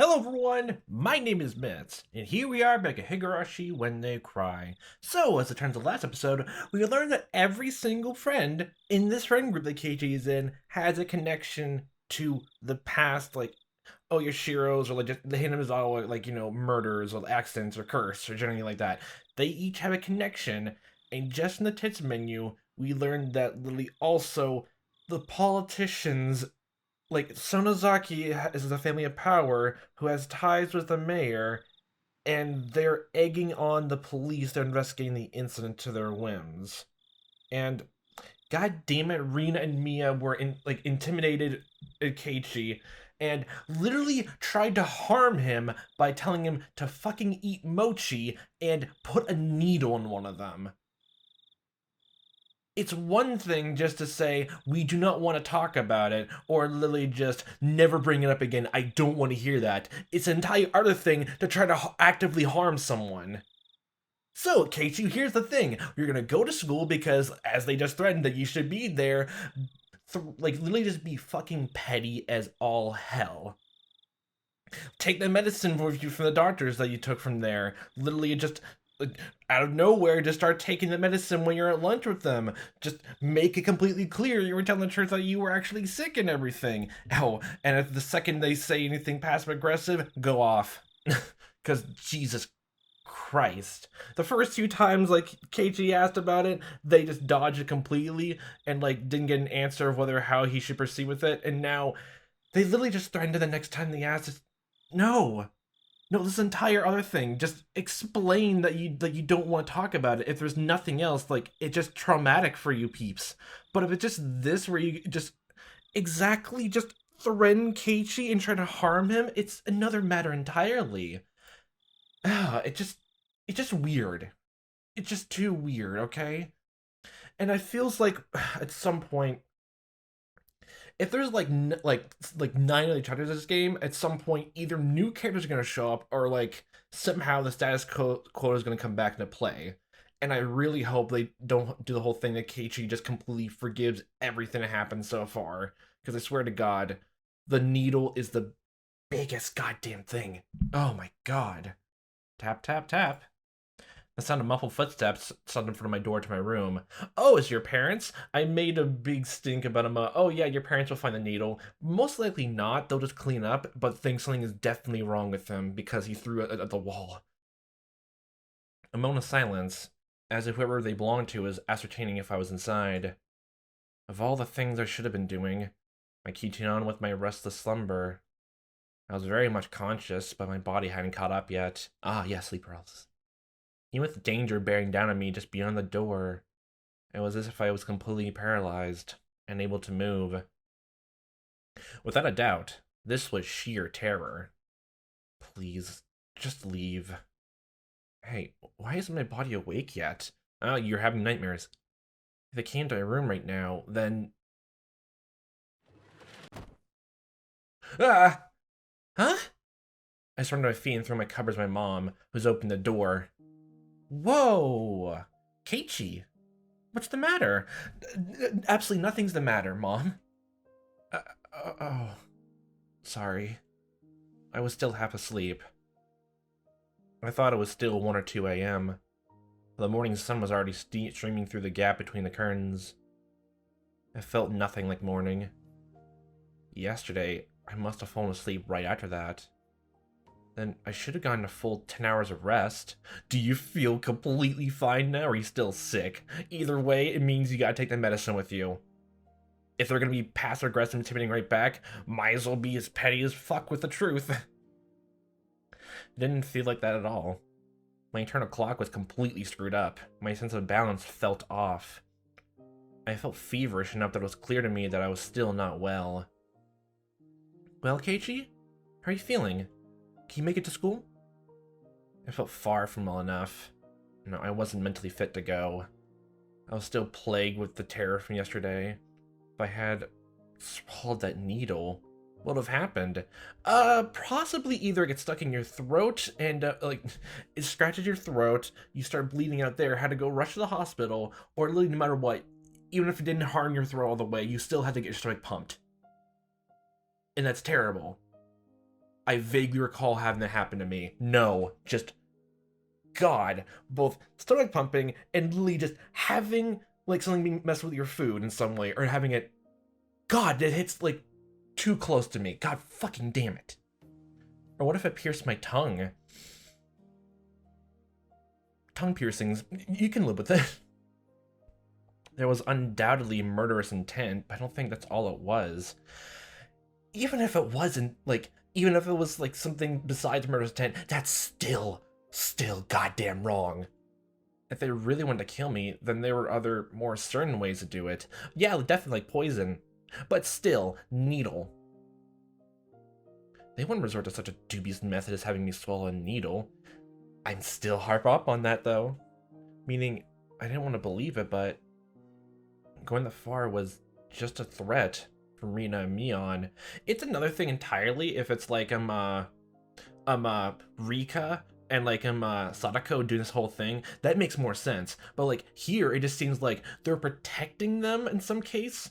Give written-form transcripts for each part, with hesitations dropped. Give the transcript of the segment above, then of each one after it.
Hello everyone, my name is Mitz, and here we are back at Higurashi When They Cry. So, as it turns out last episode, we learned that every single friend in this friend group that Keiichi is in has a connection to the past, like, oh, your Shiros, or like just the Hinamizawa, like, murders, or accidents, or curse, or generally like that. They each have a connection, and just in the tits menu, we learned that literally also the politicians like Sonozaki is a family of power who has ties with the mayor, and they're egging on the police. They're investigating the incident to their whims. And god damn it, Rina and Mia were intimidated at Keiichi and literally tried to harm him by telling him to fucking eat mochi and put a needle in one of them. It's one thing just to say, we do not want to talk about it, or literally just never bring it up again. I don't want to hear that. It's an entire other thing to try to actively harm someone. So, Keiichi, here's the thing. You're gonna go to school because, as they just threatened that you should be there, literally just be fucking petty as all hell. Take the medicine with you from the doctors that you took from there. Literally just out of nowhere, just start taking the medicine when you're at lunch with them. Just make it completely clear you were telling the truth that you were actually sick and everything. Oh, and if the second they say anything passive aggressive, go off. Because Jesus Christ. The first few times, like, Keiichi asked about it, they just dodged it completely and, like, didn't get an answer of whether how he should proceed with it. And now they literally just threatened the next time they asked, no. No, this entire other thing. Just explain that you don't want to talk about it. If there's nothing else, like, it's just traumatic for you peeps. But if it's just this where you just exactly just threaten Keiichi and try to harm him, it's another matter entirely. It's just weird. It's just too weird, okay? And it feels like at some point, if there's like nine other chapters of this game, at some point either new characters are gonna show up or like somehow the status quo is gonna come back into play. And I really hope they don't do the whole thing that Keiichi just completely forgives everything that happened so far. Because I swear to God, the needle is the biggest goddamn thing. Oh my god. Tap, tap, tap. The sound of muffled footsteps sounded in front of my door to my room. Oh, it's your parents? I made a big stink about them. Oh yeah, your parents will find the needle. Most likely not. They'll just clean up, but think something is definitely wrong with him because he threw it at the wall. A moment of silence, as if whoever they belonged to was ascertaining if I was inside. Of all the things I should have been doing, I keeping on with my restless slumber. I was very much conscious, but my body hadn't caught up yet. Ah, yes, sleep paralysis. Even with danger bearing down on me just beyond the door, it was as if I was completely paralyzed, unable to move. Without a doubt, this was sheer terror. Please, just leave. Hey, why isn't my body awake yet? Oh, you're having nightmares. If they came to my room right now, then... Ah! Huh? I started to my feet and threw my covers at my mom, who's opened the door. Whoa! Keiichi, what's the matter? Absolutely nothing's the matter, Mom. Oh, sorry. I was still half asleep. I thought it was still 1 or 2 a.m. The morning sun was already streaming through the gap between the curtains. It felt nothing like morning. Yesterday, I must have fallen asleep right after that. Then I should have gotten a full 10 hours of rest. Do you feel completely fine now, or are you still sick? Either way, it means you gotta take the medicine with you. If they're gonna be passive-aggressive intimidating right back, might as well be as petty as fuck with the truth. It didn't feel like that at all. My internal clock was completely screwed up. My sense of balance felt off. I felt feverish enough that it was clear to me that I was still not well. Well, Keiichi? How are you feeling? Can you make it to school? I felt far from well enough. No, I wasn't mentally fit to go. I was still plagued with the terror from yesterday. If I had swallowed that needle, what would have happened? Possibly either it gets stuck in your throat and, it scratches your throat, you start bleeding out there, had to go rush to the hospital, or literally no matter what, even if it didn't harm your throat all the way, you still had to get your stomach pumped. And that's terrible. I vaguely recall having that happen to me. No, just God, both stomach pumping and literally just having like something being messed with your food in some way, or having it. God, it hits like too close to me. God fucking damn it. Or what if it pierced my tongue? Tongue piercings, you can live with it. There was undoubtedly murderous intent, but I don't think that's all it was. Even if it wasn't, like, even if it was like something besides murderous intent, that's still goddamn wrong. If they really wanted to kill me, then there were other, more certain ways to do it. Yeah, definitely like poison. But still, needle. They wouldn't resort to such a dubious method as having me swallow a needle. I'm still harp up on that, though. Meaning, I didn't want to believe it, but going that far was just a threat from Rina and Mion. It's another thing entirely if it's like Rika and like Sadako doing this whole thing. That makes more sense. But like here, it just seems like they're protecting them in some case.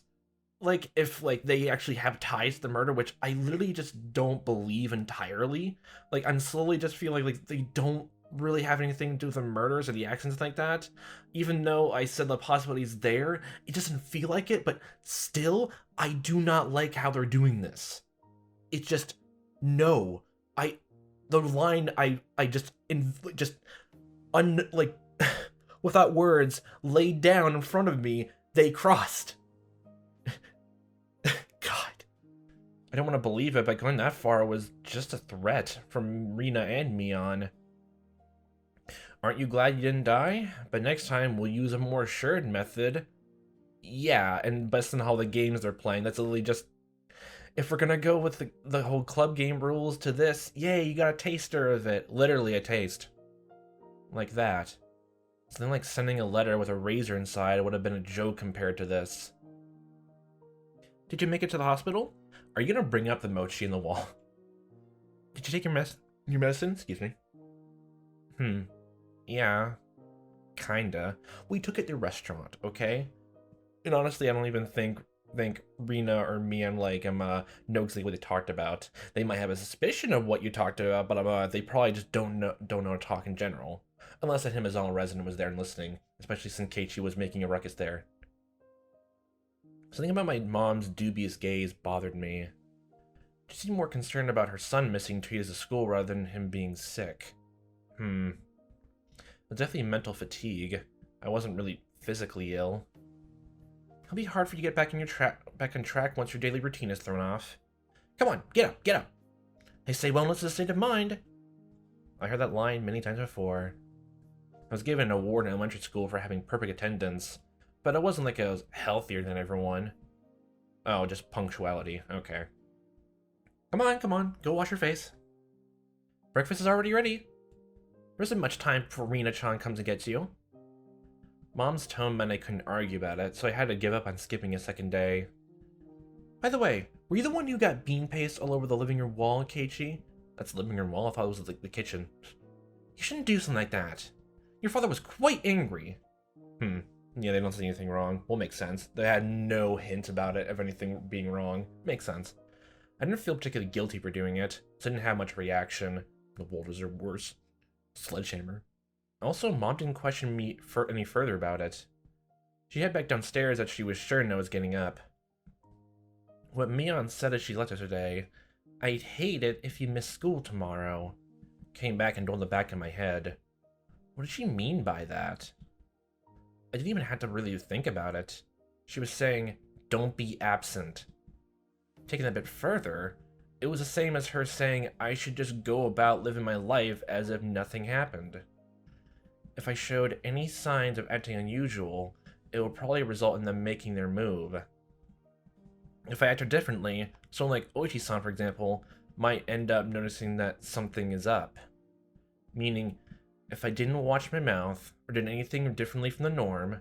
Like if like they actually have ties to the murder, which I literally just don't believe entirely. Like I'm slowly just feeling like they don't really have anything to do with the murders or the accidents like that. Even though I said the possibility's there, it doesn't feel like it, but still, I do not like how they're doing this. It's just, no. The line like, without words, laid down in front of me, they crossed. God. I don't want to believe it, but going that far was just a threat from Rina and Mion. Aren't you glad you didn't die? But next time we'll use a more assured method. Yeah, and based on how the games they're playing, that's literally just... If we're gonna go with the whole club game rules to this, yay, you got a taster of it. Literally a taste. Like that. Something like sending a letter with a razor inside would have been a joke compared to this. Did you make it to the hospital? Are you gonna bring up the mochi in the wall? Did you take your medicine? Excuse me. Yeah. Kinda. We took it to the restaurant, okay? And honestly, I don't even think Rina or Mian like know exactly what they talked about. They might have a suspicion of what you talked about, but they probably just don't know to talk in general. Unless a Hinamizawa resident was there and listening, especially since Keiichi was making a ruckus there. Something about my mom's dubious gaze bothered me. She seemed more concerned about her son missing 2 days of school rather than him being sick. It was definitely mental fatigue. I wasn't really physically ill. It'll be hard for you to get back on track once your daily routine is thrown off. Come on, get up. They say wellness is a state of mind. I heard that line many times before. I was given an award in elementary school for having perfect attendance, but it wasn't like I was healthier than everyone. Oh, just punctuality. Okay. Come on, go wash your face. Breakfast is already ready. There isn't much time before Rina-chan comes and gets you. Mom's tone meant I couldn't argue about it, so I had to give up on skipping a second day. By the way, were you the one who got bean paste all over the living room wall, Keiichi? That's the living room wall? I thought it was the kitchen. You shouldn't do something like that. Your father was quite angry. Yeah, they don't see anything wrong. Well, makes sense. They had no hint about it of anything being wrong. Makes sense. I didn't feel particularly guilty for doing it, so I didn't have much reaction. The Walters are worse. Sledgehammer. Also, Mom didn't question me any further about it. She headed back downstairs as she was certain I was getting up. What Mion said as she left yesterday, I'd hate it if you missed school tomorrow, came back and rolled the back of my head. What did she mean by that? I didn't even have to really think about it. She was saying, don't be absent. Taking it a bit further, it was the same as her saying I should just go about living my life as if nothing happened. If I showed any signs of acting unusual, it would probably result in them making their move. If I acted differently, someone like Oichi-san, for example, might end up noticing that something is up. Meaning, if I didn't watch my mouth, or did anything differently from the norm,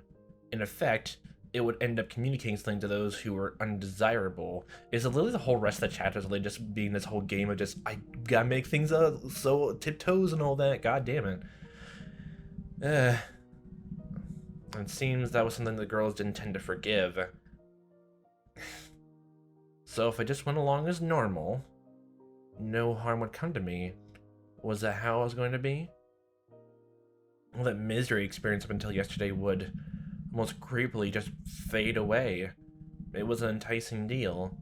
in effect, it would end up communicating something to those who were undesirable. Is literally the whole rest of the chapters really just being this whole game of just, I gotta make things so tiptoes and all that, god damn it. It seems that was something the girls didn't tend to forgive. So if I just went along as normal, no harm would come to me. Was that how it was going to be? Well, that misery experience up until yesterday would almost creepily just fade away. It was an enticing deal.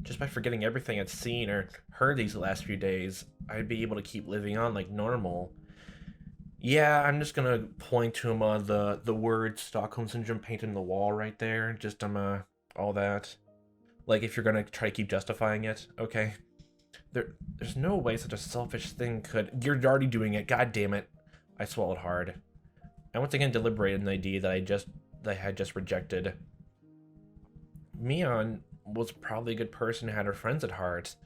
Just by forgetting everything I'd seen or heard these last few days, I'd be able to keep living on like normal. Yeah, I'm just gonna point to the word Stockholm Syndrome painted in the wall right there. Just all that. Like if you're gonna try to keep justifying it, okay? There's no way such a selfish thing could. You're already doing it. God damn it! I swallowed hard. I once again deliberated an idea that I had just rejected. Mion was probably a good person who had her friends at heart.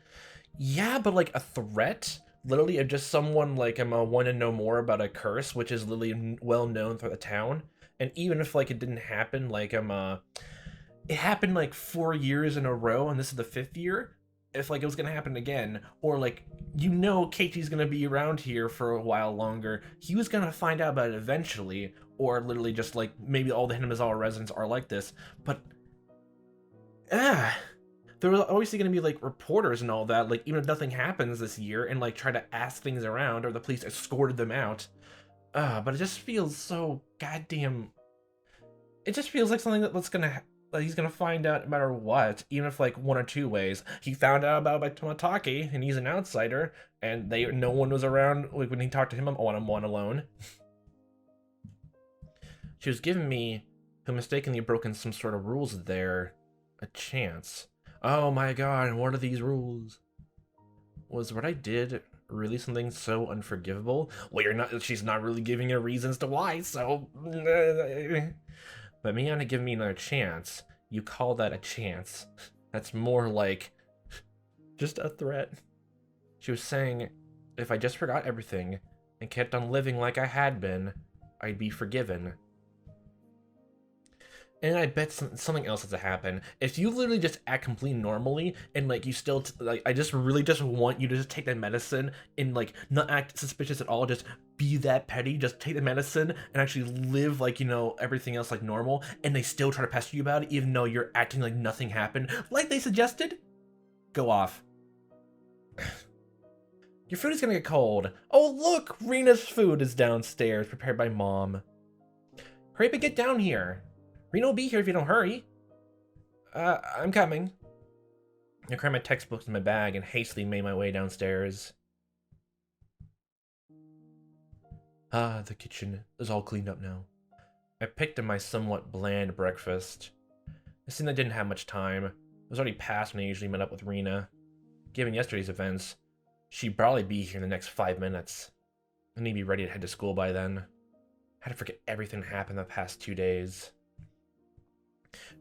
Yeah, but like a threat? Literally of just someone like I'm want to know more about a curse, which is literally well known through the town. And even if like it didn't happen, like it happened like 4 years in a row, and this is the 5th year. If like it was gonna happen again, or like Keiichi's gonna be around here for a while longer, he was gonna find out about it eventually, or literally just like maybe all the Hinamizawa residents are like this, but there was obviously going to be like reporters and all that, like even if nothing happens this year and like try to ask things around or the police escorted them out. But it just feels so goddamn. It just feels like something that he's gonna find out no matter what, even if like one or two ways. He found out about by Tomataki and he's an outsider, and no one was around like when he talked to him on one alone. She was giving me, who mistakenly broken some sort of rules there, a chance. Oh my god, what are these rules? Was what I did really something so unforgivable? Well, she's not really giving her reasons to why, so... But Mion had given me another chance. You call that a chance. That's more like... just a threat. She was saying, if I just forgot everything, and kept on living like I had been, I'd be forgiven. And I bet something else has to happen. If you literally just act completely normally and like you still like, I just really just want you to just take that medicine and like not act suspicious at all. Just be that petty. Just take the medicine and actually live like everything else like normal. And they still try to pester you about it, even though you're acting like nothing happened, like they suggested. Go off. Your food is gonna get cold. Oh look, Rena's food is downstairs, prepared by Mom. Hurry up and get down here. Rena will be here if you don't hurry. I'm coming. I crammed my textbooks in my bag and hastily made my way downstairs. The kitchen is all cleaned up now. I picked up my somewhat bland breakfast. It seemed I didn't have much time. It was already past when I usually met up with Rena. Given yesterday's events, she'd probably be here in the next 5 minutes. I need to be ready to head to school by then. I had to forget everything that happened the past 2 days.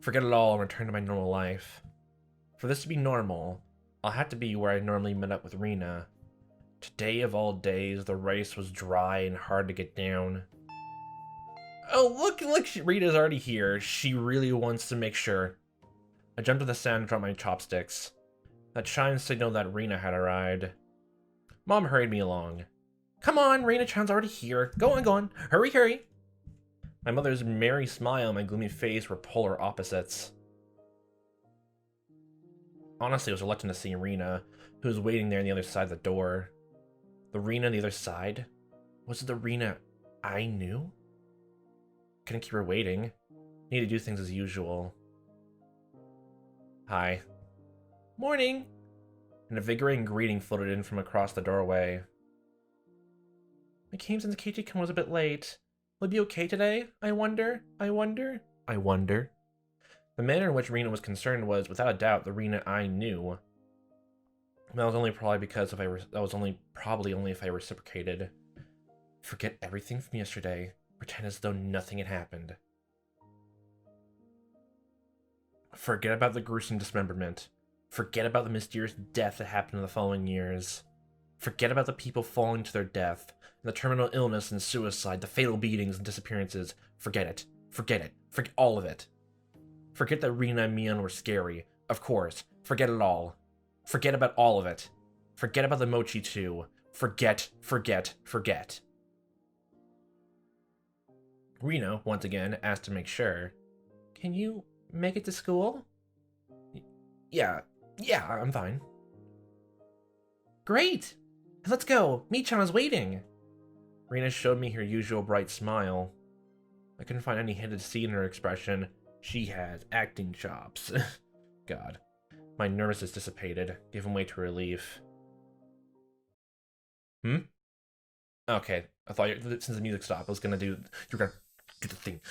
Forget it all and return to my normal life. For this to be normal, I'll have to be where I normally met up with Rena. Today of all days, the rice was dry and hard to get down. Oh, look, Rita's already here. She really wants to make sure. I jumped to the sand and dropped my chopsticks. That chime signaled that Rena had arrived. Mom hurried me along. Come on, Rena-chan's already here. Go on. Hurry, hurry. My mother's merry smile and my gloomy face were polar opposites. Honestly, I was reluctant to see Rena, who was waiting there on the other side of the door. The Rena on the other side? Was it the Rena I knew? Couldn't keep her waiting. Need to do things as usual. Hi. Morning! An invigorating greeting floated in from across the doorway. I came since Keiichi was a bit late. Will it be okay today? I wonder. The manner in which Rena was concerned was, without a doubt, the Rena I knew. That was only probably only if I reciprocated. Forget everything from yesterday. Pretend as though nothing had happened. Forget about the gruesome dismemberment. Forget about the mysterious death that happened in the following years. Forget about the people falling to their death, and the terminal illness and suicide, the fatal beatings and disappearances. Forget it. Forget all of it. Forget that Rena and Mion were scary. Of course. Forget it all. Forget about all of it. Forget about the mochi too. Forget. Rena, once again, asked to make sure. Can you make it to school? Yeah, I'm fine. Great! Let's go! Mii-chan is waiting! Rina showed me her usual bright smile. I couldn't find any hint of deceit in her expression. She has acting chops. God. My nervousness dissipated, giving way to relief. Okay, I thought since the music stopped, you were gonna do the thing.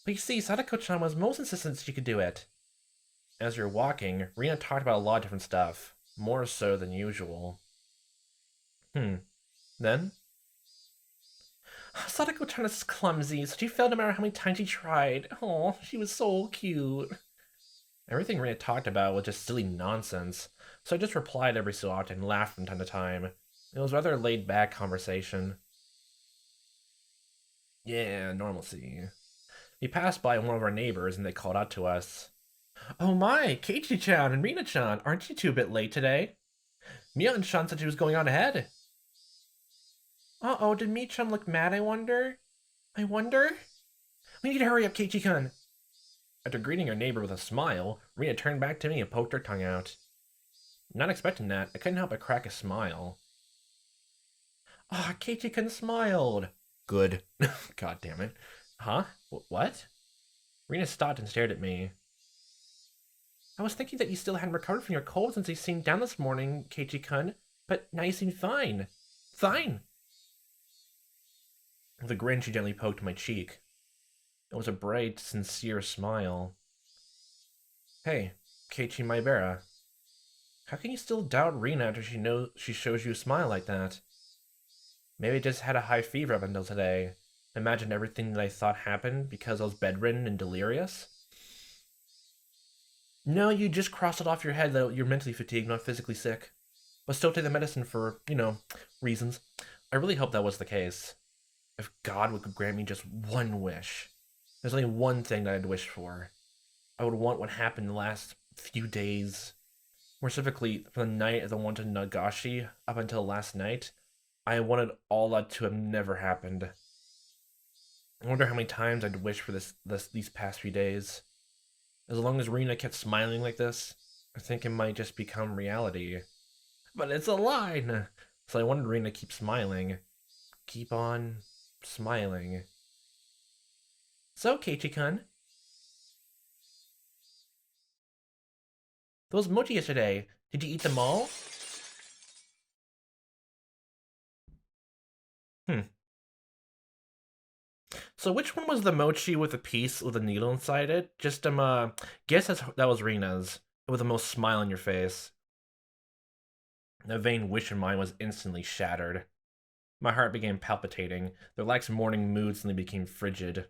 But you see, Sadako-chan was most insistent she could do it. As we were walking, Rina talked about a lot of different stuff, more so than usual. Then? Sadako-chan is clumsy, so she failed no matter how many times she tried. Oh, she was so cute. Everything Rina talked about was just silly nonsense, so I just replied every so often and laughed from time to time. It was rather a laid-back conversation. Yeah, normalcy. We passed by one of our neighbors and they called out to us. Oh my, Keiichi-chan and Rina-chan, aren't you two a bit late today? Mia-chan said she was going on ahead. Uh-oh, did Mii-chan look mad, I wonder? We need to hurry up, Keiichi-kun. After greeting her neighbor with a smile, Rina turned back to me and poked her tongue out. Not expecting that, I couldn't help but crack a smile. Ah, Keiichi-kun smiled. Good. God damn it. Huh? What? Rina stopped and stared at me. I was thinking that you still hadn't recovered from your cold since you seemed down this morning, Keiichi-kun, but now you seem fine. Fine! With a grin, she gently poked my cheek. It was a bright, sincere smile. Hey, Keiichi Maebara. How can you still doubt Rina after she shows you a smile like that? Maybe I just had a high fever up until today. Imagined everything that I thought happened because I was bedridden and delirious? No, you just crossed it off your head that you're mentally fatigued, not physically sick. But still take the medicine for, reasons. I really hope that was the case. If God would grant me just one wish. There's only one thing that I'd wish for. I would want what happened the last few days. More specifically, from the night of the one to Nagashi up until last night, I wanted all that to have never happened. I wonder how many times I'd wish for these past few days. As long as Rina kept smiling like this, I think it might just become reality. But it's a line! So I wanted Rina to keep smiling. Keep on smiling. So, Keiichi-kun. Those mochi yesterday, did you eat them all? So which one was the mochi with a piece with a needle inside it? Just guess that was Rina's. With the most smile on your face. That vain wish of mine was instantly shattered. My heart began palpitating. The relaxed morning mood suddenly became frigid.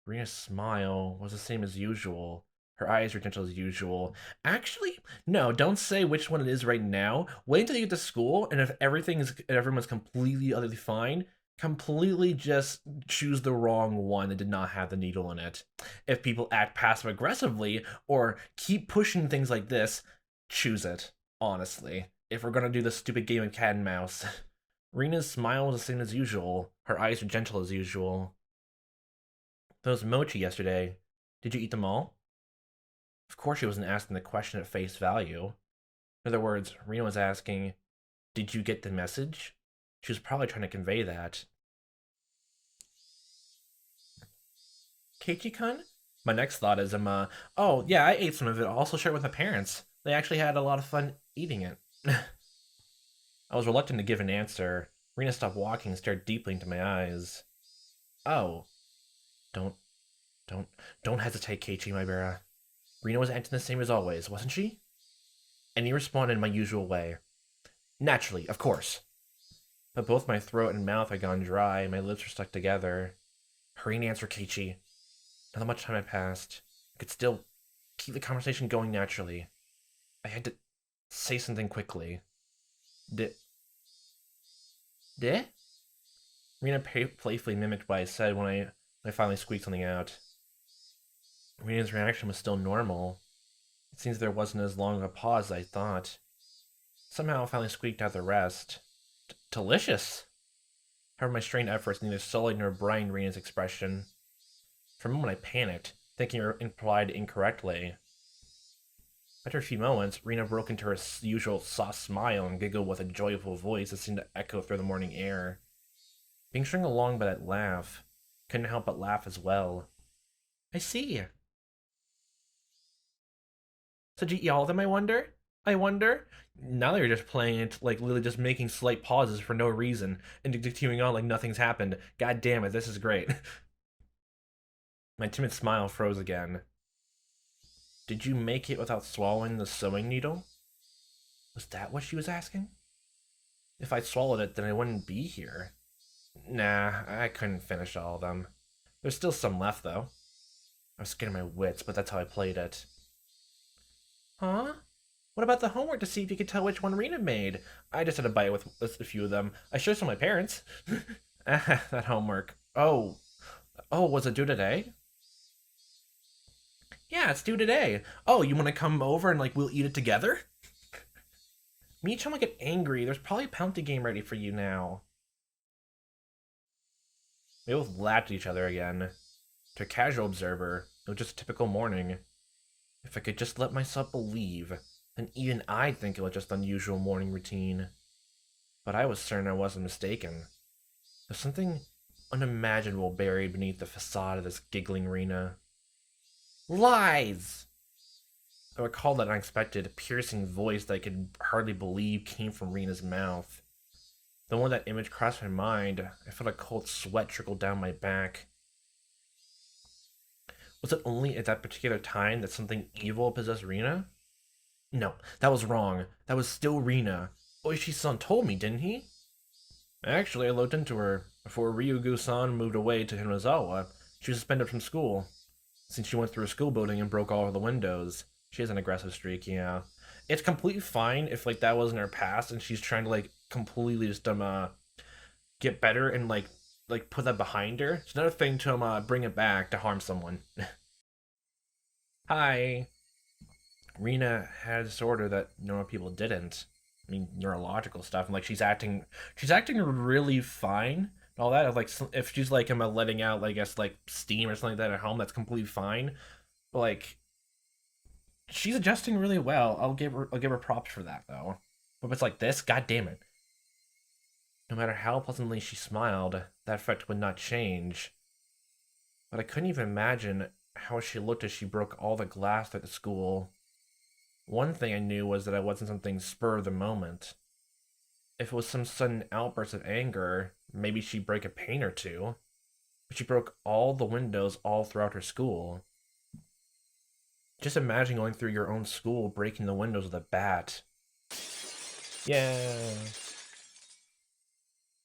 Rina's smile was the same as usual. Her eyes were gentle as usual. Actually, no, don't say which one it is right now. Wait until you get to school, and if everyone's completely utterly fine, completely just choose the wrong one that did not have the needle in it. If people act passive aggressively or keep pushing things like this, choose it, honestly. If we're gonna do this stupid game of cat and mouse. Rina's smile was the same as usual. Her eyes were gentle as usual. Those mochi yesterday, did you eat them all? Of course she wasn't asking the question at face value. In other words, Rina was asking, did you get the message? She was probably trying to convey that. Keiichi-kun? My next thought is, oh, yeah, I ate some of it. I'll also share it with my parents. They actually had a lot of fun eating it. I was reluctant to give an answer. Rina stopped walking and stared deeply into my eyes. Oh. Don't hesitate, Keiichi Maebara. Rina was acting the same as always, wasn't she? And he responded in my usual way. Naturally, of course. But both my throat and mouth had gone dry, and my lips were stuck together. Hurry and answer, Keiichi. Not that much time had passed. I could still keep the conversation going naturally. I had to say something quickly. Did? Rina playfully mimicked what I said when I finally squeaked something out. Rina's reaction was still normal. It seems there wasn't as long of a pause as I thought. Somehow I finally squeaked out the rest. Delicious! However, my strained efforts neither sullied nor brightened Rina's expression. For a moment I panicked, thinking her implied incorrectly. After a few moments, Rena broke into her usual soft smile and giggled with a joyful voice that seemed to echo through the morning air. Being string along by that laugh, couldn't help but laugh as well. I see. So did you eat all of them, I wonder? I wonder? Now they're just playing it, like literally just making slight pauses for no reason and continuing on like nothing's happened. God damn it, this is great. My timid smile froze again. Did you make it without swallowing the sewing needle? Was that what she was asking? If I swallowed it, then I wouldn't be here. Nah, I couldn't finish all of them. There's still some left, though. I was scared of my wits, but that's how I played it. Huh? What about the homework to see if you could tell which one Rena made? I just had a bite with a few of them. I showed some to my parents. That homework. Oh, was it due today? Yeah, it's due today. Oh, you want to come over and like we'll eat it together? Me and Chum will get angry. There's probably a penalty game ready for you now. We both laughed at each other again. To a casual observer, it was just a typical morning. If I could just let myself believe, then even I'd think it was just unusual morning routine. But I was certain I wasn't mistaken. There's something unimaginable buried beneath the facade of this giggling Rena. Lies! I recalled that unexpected, piercing voice that I could hardly believe came from Rena's mouth. The moment that image crossed my mind, I felt a cold sweat trickle down my back. Was it only at that particular time that something evil possessed Rena? No, that was wrong. That was still Rena. Oishi-san told me, didn't he? Actually, I looked into her. Before Ryugu-san moved away to Hinamizawa, she was suspended from school. Since she went through a school building and broke all of the windows. She has an aggressive streak, yeah. It's completely fine if like that wasn't her past and she's trying to like completely just get better and like put that behind her. It's another thing to bring it back to harm someone. Hi. Rena had a disorder that normal people didn't. I mean, neurological stuff. And like she's acting really fine. And all that. Like if she's like letting out, I guess like steam or something like that at home, that's completely fine. But like she's adjusting really well. I'll give her props for that though. But if it's like this, god damn it. No matter how pleasantly she smiled, that effect would not change. But I couldn't even imagine how she looked as she broke all the glass at the school. One thing I knew was that it wasn't something spur of the moment. If it was some sudden outburst of anger, maybe she'd break a pane or two. But she broke all the windows all throughout her school. Just imagine going through your own school breaking the windows with a bat. Yeah.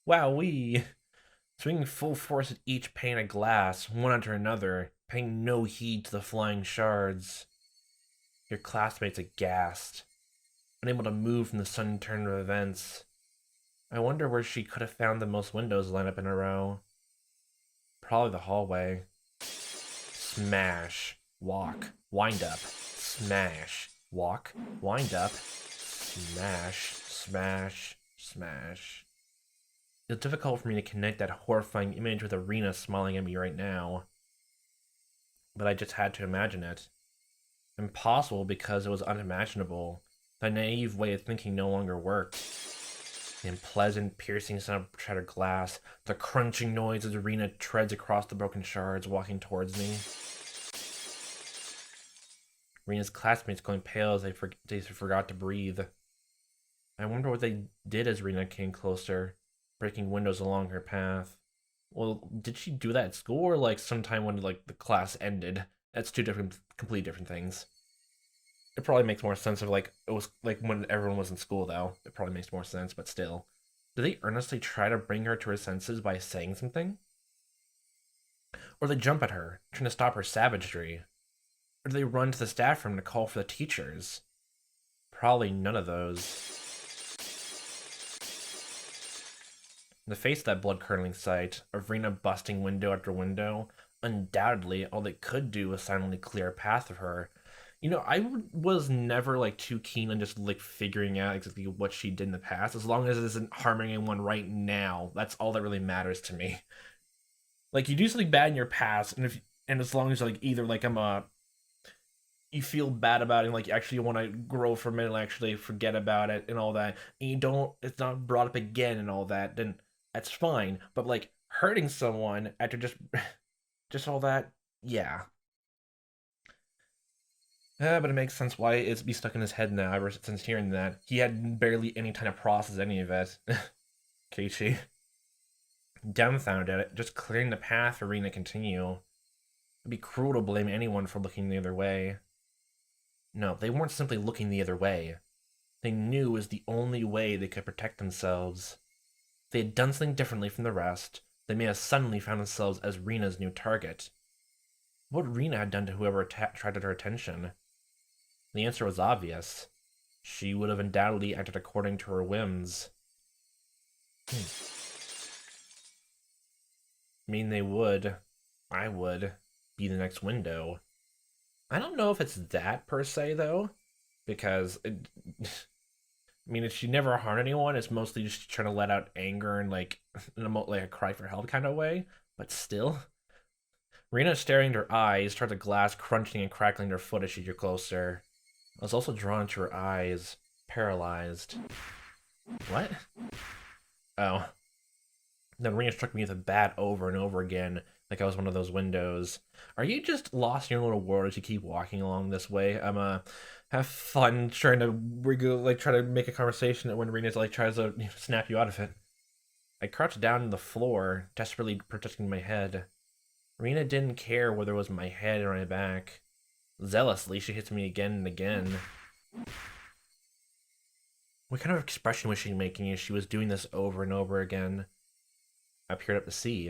Wowee. Swinging full force at each pane of glass, one after another, paying no heed to the flying shards. Your classmates aghast, unable to move from the sudden turn of events. I wonder where she could have found the most windows lined up in a row. Probably the hallway. Smash. Walk. Wind up. Smash. Walk. Wind up. Smash. Smash. Smash. It's difficult for me to connect that horrifying image with Arena smiling at me right now. But I just had to imagine it. Impossible because it was unimaginable. The naive way of thinking no longer worked. The unpleasant, piercing sound of shattered glass, the crunching noise as Arena treads across the broken shards, walking towards me. Rena's classmates going pale as they forgot to breathe. I wonder what they did as Rena came closer, breaking windows along her path. Well, did she do that at school or like sometime when like the class ended? That's two completely different things. It probably makes more sense if like it was like when everyone was in school though. It probably makes more sense, but still. Do they earnestly try to bring her to her senses by saying something? Or they jump at her, trying to stop her savagery? Or do they run to the staff room to call for the teachers? Probably none of those. In the face of that blood-curdling sight, of Rena busting window after window, undoubtedly all they could do was silently clear a path of her. You know, I was never like too keen on just like figuring out exactly what she did in the past, as long as it isn't harming anyone right now. That's all that really matters to me. Like you do something bad in your past, and as long as like either like you feel bad about it, and like actually you want to grow from it and actually forget about it and all that, and you don't, it's not brought up again and all that, then that's fine. But like hurting someone after just all that, yeah. But it makes sense why it's be stuck in his head now ever since hearing that. He had barely any time to process any of it. Keiichi. Dumbfounded, just clearing the path for Rina to continue. It'd be cruel to blame anyone for looking the other way. No, they weren't simply looking the other way. They knew it was the only way they could protect themselves. If they had done something differently from the rest, they may have suddenly found themselves as Rina's new target. What Rina had done to whoever attracted her attention? The answer was obvious. She would have undoubtedly acted according to her whims. They would, I would, be the next window. I don't know if it's that per se though, because if she never harmed anyone, it's mostly just trying to let out anger and like in a cry for help kind of way. But still, Rena staring into her eyes, toward the glass crunching and crackling her foot as she drew closer. I was also drawn to her eyes, paralyzed. What? Oh. Then Rena struck me with a bat over and over again, like I was one of those windows. Are you just lost in your little world as you keep walking along this way? Have fun trying to wiggle, like try to make a conversation when Rena's like tries to snap you out of it. I crouched down on the floor, desperately protecting my head. Rena didn't care whether it was my head or my back. Zealously, she hits me again and again. What kind of expression was she making as she was doing this over and over again? I peered up to see.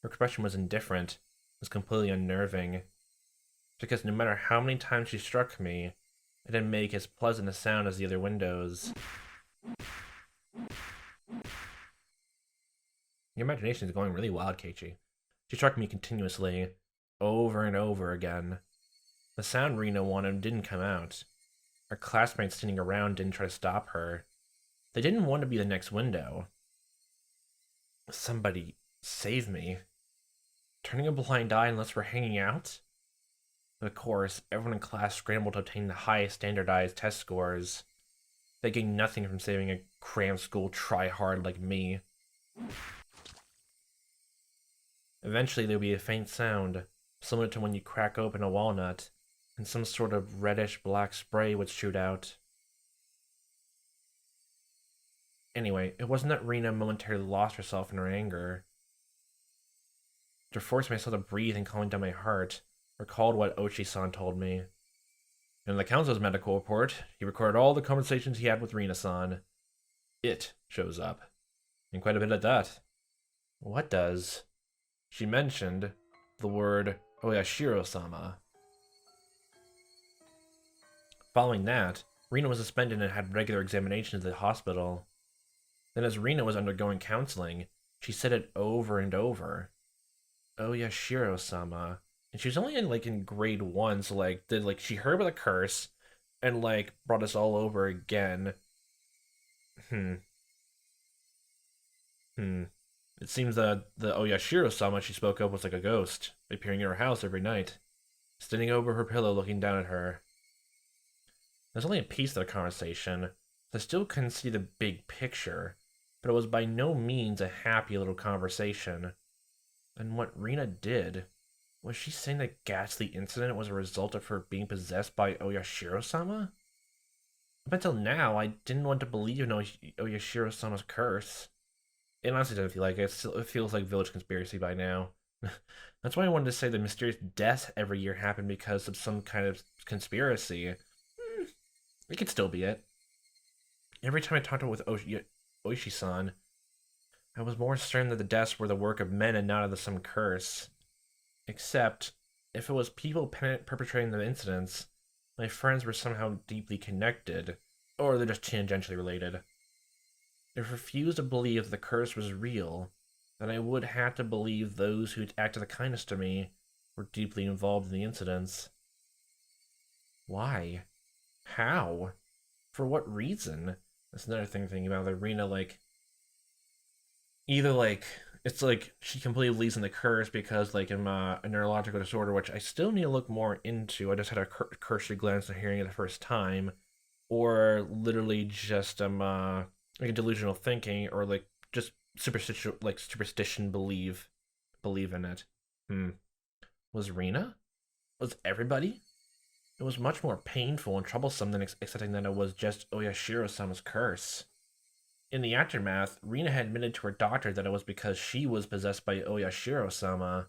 Her expression was indifferent, was completely unnerving. Because no matter how many times she struck me, it didn't make as pleasant a sound as the other windows. Your imagination is going really wild, Keiichi. She struck me continuously, over and over again. The sound Rena wanted didn't come out. Her classmates standing around didn't try to stop her. They didn't want to be the next window. Somebody save me. Turning a blind eye unless we're hanging out? Of course, everyone in class scrambled to obtain the highest standardized test scores. They gained nothing from saving a cram school try-hard like me. Eventually there would be a faint sound, similar to when you crack open a walnut, and some sort of reddish-black spray would shoot out. Anyway, it wasn't that Rena momentarily lost herself in her anger. To force myself to breathe and calm down my heart, recalled what Ochi-san told me. In the counselor's medical report, he recorded all the conversations he had with Rina-san. It shows up. And quite a bit at that. What does? She mentioned the word Oyashiro-sama. Following that, Rina was suspended and had regular examinations at the hospital. Then as Rina was undergoing counseling, she said it over and over. Oyashiro-sama. And she was only in grade 1, so she heard about the curse and brought us all over again. It seems that the Oyashiro-sama she spoke of was like a ghost, appearing in her house every night, standing over her pillow looking down at her. There's only a piece of the conversation, so I still couldn't see the big picture, but it was by no means a happy little conversation. And what Rina did, was she saying that ghastly incident was a result of her being possessed by Oyashiro-sama? Up until now, I didn't want to believe in Oyashiro-sama's curse. It honestly doesn't feel like it. It feels like village conspiracy by now. That's why I wanted to say the mysterious deaths every year happen because of some kind of conspiracy. It could still be it. Every time I talked with Oishi-san, I was more certain that the deaths were the work of men and not of some curse. Except, if it was people perpetrating the incidents, my friends were somehow deeply connected, or they're just tangentially related. If I refused to believe the curse was real, then I would have to believe those who acted the kindest to me were deeply involved in the incidents. Why? How? For what reason? That's another thing thinking about. Rena, It's like she completely believes in the curse because like I'm a neurological disorder, which I still need to look more into. I just had a cursory glance at hearing it the first time, or literally just like a delusional thinking, or like just superstition believe in it. Hmm. Was Rina? Was everybody? It was much more painful and troublesome than accepting that it was just Oyashiro-sama's curse. In the aftermath, Rina had admitted to her doctor that it was because she was possessed by Oyashiro-sama.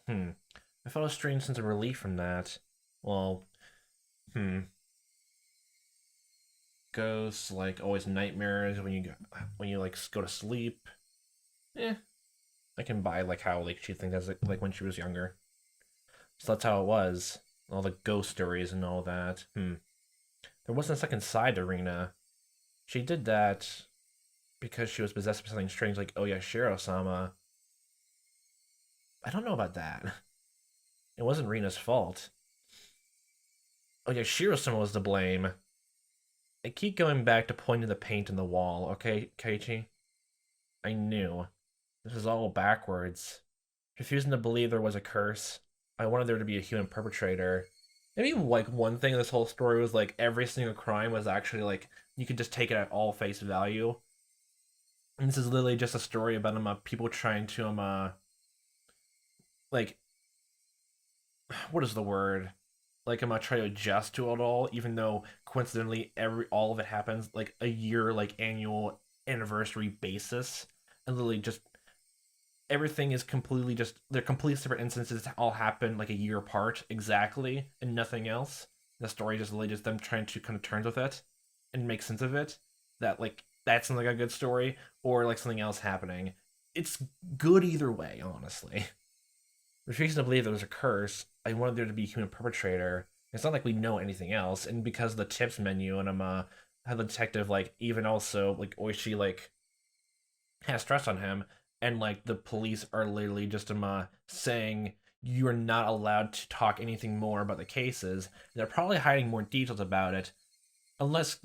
Hmm. I felt a strange sense of relief from that. Well, hmm. Ghosts, like always nightmares when you like go to sleep. Eh, I can buy like how like she thinks that's like when she was younger. So that's how it was. All the ghost stories and all that. Hmm. There wasn't a second side to Rina. She did that because she was possessed by something strange like Oyashiro-sama. I don't know about that. It wasn't Rina's fault. Oyashiro-sama was to blame. I keep going back to pointing the paint in the wall, okay, Keiichi? I knew. This was all backwards. Refusing to believe there was a curse. I wanted there to be a human perpetrator. Maybe like one thing in this whole story was like every single crime was actually like you could just take it at all face value. And this is literally just a story about people trying to like what is the word? Like I'm gonna try to adjust to it all, even though coincidentally all of it happens like a year like annual anniversary basis. And literally just everything is completely just they're complete separate instances that all happen like a year apart exactly and nothing else. The story just literally just them trying to come to terms with it and make sense of it. That like that's like a good story or like something else happening. It's good either way, honestly. Refusing to believe there was a curse, I wanted there to be a human perpetrator. It's not like we know anything else, and because of the tips menu and I'm had the detective like even also like Oishi like has stress on him, and like the police are literally just saying you are not allowed to talk anything more about the cases. They're probably hiding more details about it, unless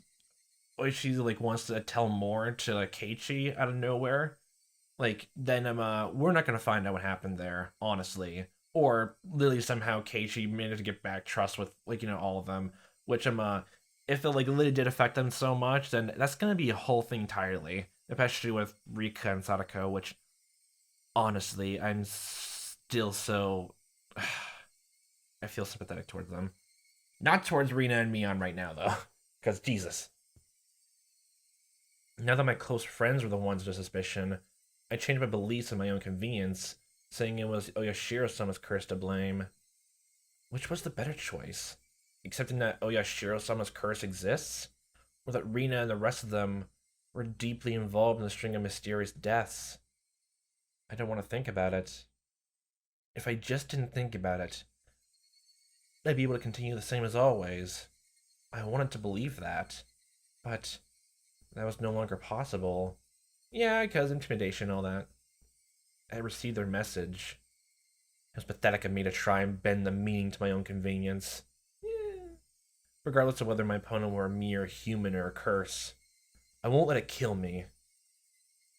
Oishi like wants to tell more to like Keiichi out of nowhere. Like then we're not gonna find out what happened there, honestly. Or literally somehow Keiichi managed to get back trust with like all of them, which if it like really did affect them so much, then that's gonna be a whole thing entirely. Especially with Rika and Sadako, which honestly I'm still so I feel sympathetic towards them. Not towards Rina and Mion right now though, because Jesus. Now that my close friends were the ones under suspicion, I changed my beliefs in my own convenience, saying it was Oyashiro-sama's curse to blame. Which was the better choice? Accepting that Oyashiro-sama's curse exists? Or that Rina and the rest of them were deeply involved in a string of mysterious deaths? I don't want to think about it. If I just didn't think about it, I'd be able to continue the same as always. I wanted to believe that, but that was no longer possible. Yeah, because intimidation and all that. I received their message. It was pathetic of me to try and bend the meaning to my own convenience. Yeah. Regardless of whether my opponent were a mere human or a curse, I won't let it kill me.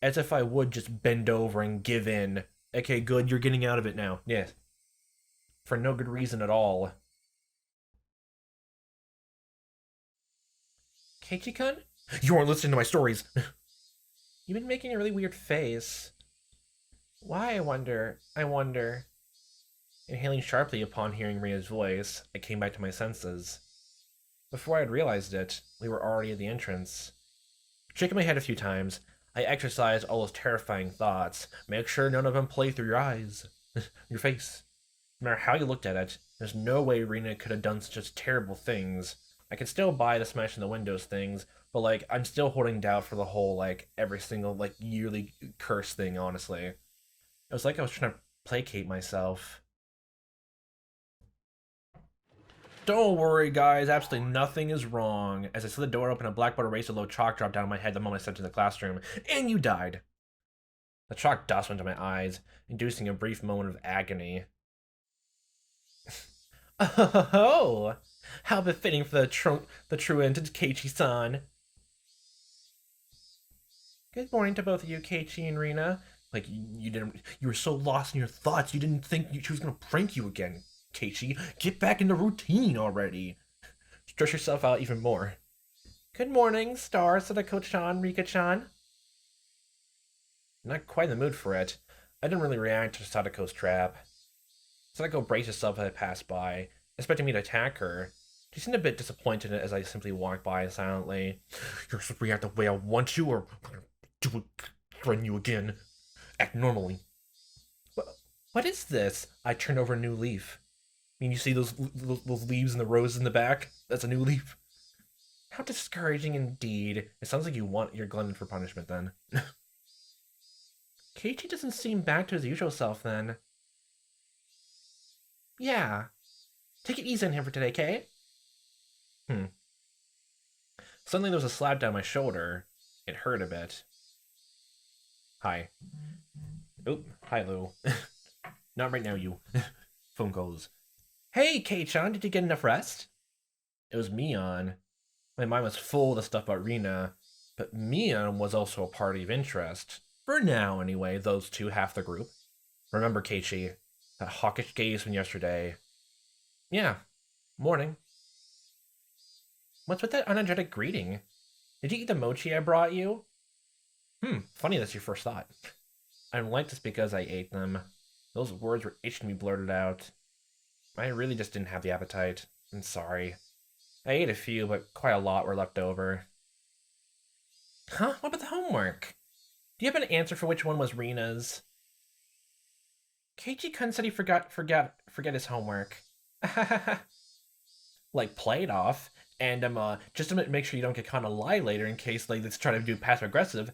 As if I would just bend over and give in. Okay, good, you're getting out of it now. Yes. For no good reason at all. Keiichi-kun? You aren't listening to my stories. You've been making a really weird face. Why, I wonder? I wonder. Inhaling sharply upon hearing Rina's voice, I came back to my senses. Before I had realized it, we were already at the entrance. Shaking my head a few times, I exercised all those terrifying thoughts. Make sure none of them play through your eyes, your face. No matter how you looked at it, there's no way Rina could have done such terrible things. I could still buy the smashing the windows things, but like I'm still holding doubt for the whole like every single like yearly curse thing, honestly. It was like I was trying to placate myself. Don't worry, guys. Absolutely nothing is wrong. As I slid the door open, a blackboard erased a low chalk dropped down on my head the moment I stepped into the classroom. And you died. The chalk dust went to my eyes, inducing a brief moment of agony. Oh, how befitting for the truant Keiichi-san. Good morning to both of you, Keiichi and Rina. Like, you were so lost in your thoughts, you didn't think she was gonna prank you again. Keiichi, get back in the routine already. Stress yourself out even more. Good morning, Star, Sadako-chan, Rika-chan. Not quite in the mood for it. I didn't really react to Sadako's trap. Sadako braced herself as I passed by, expecting me to attack her. She seemed a bit disappointed as I simply walked by silently. You're supposed to react the way I want you, or I'm gonna do it, threaten you again. Act normally. What is this? I turned over a new leaf. I mean, you see those leaves and the roses in the back? That's a new leaf. How discouraging indeed. It sounds like you're glutton for punishment then. Keiichi doesn't seem back to his usual self then. Yeah. Take it easy on him for today, Kay? Suddenly there was a slap down my shoulder. It hurt a bit. Hi. Oop, hi Lou. Not right now, you. Phone calls. Hey, Kei-chan, did you get enough rest? It was Mion. My mind was full of the stuff about Rina, but Mion was also a party of interest. For now, anyway, those two half the group. Remember, Keiichi, that hawkish gaze from yesterday. Yeah, morning. What's with that energetic greeting? Did you eat the mochi I brought you? Funny that's your first thought. I'm like this because I ate them. Those words were itching to be blurted out. I really just didn't have the appetite. I'm sorry. I ate a few, but quite a lot were left over. Huh? What about the homework? Do you have an answer for which one was Rina's? Keiichi-kun said he forget his homework. Like, play it off, and just to make sure you don't get caught in a lie later in case like let's try to do passive aggressive,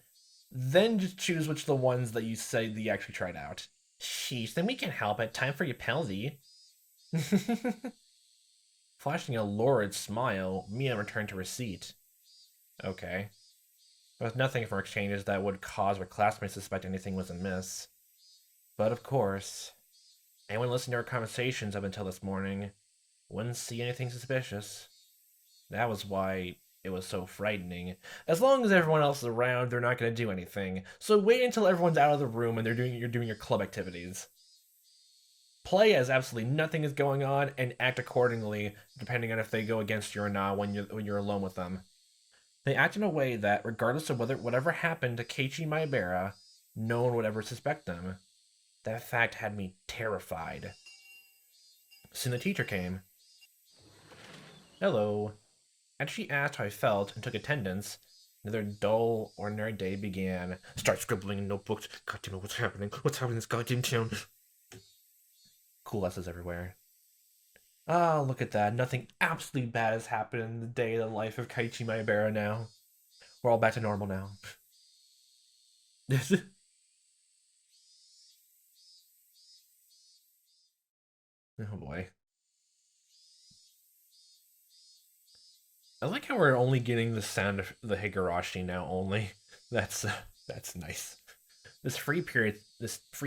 then just choose which of the ones that you say that you actually tried out. Sheesh, then we can help it. Time for your penalty. Flashing a lurid smile, Mia returned to her seat. Okay. There was nothing from our exchanges that would cause her classmates to suspect anything was amiss. But of course, anyone listening to our conversations up until this morning wouldn't see anything suspicious. That was why it was so frightening. As long as everyone else is around, they're not going to do anything. So wait until everyone's out of the room and you're doing your club activities. Play as absolutely nothing is going on and act accordingly, depending on if they go against you or not when you're alone with them. They act in a way that, regardless of whatever happened to Keiichi Maebara, no one would ever suspect them. That fact had me terrified. Soon the teacher came. Hello. After she asked how I felt and took attendance, another dull, ordinary day began. Start scribbling in notebooks. God damn it, what's happening? What's happening in this goddamn town? Cool S's everywhere. Ah, look at that. Nothing absolutely bad has happened in the day in the life of Keiichi Maebara now. We're all back to normal now. Oh boy. I like how we're only getting the sound of the Higurashi now only. That's nice. This free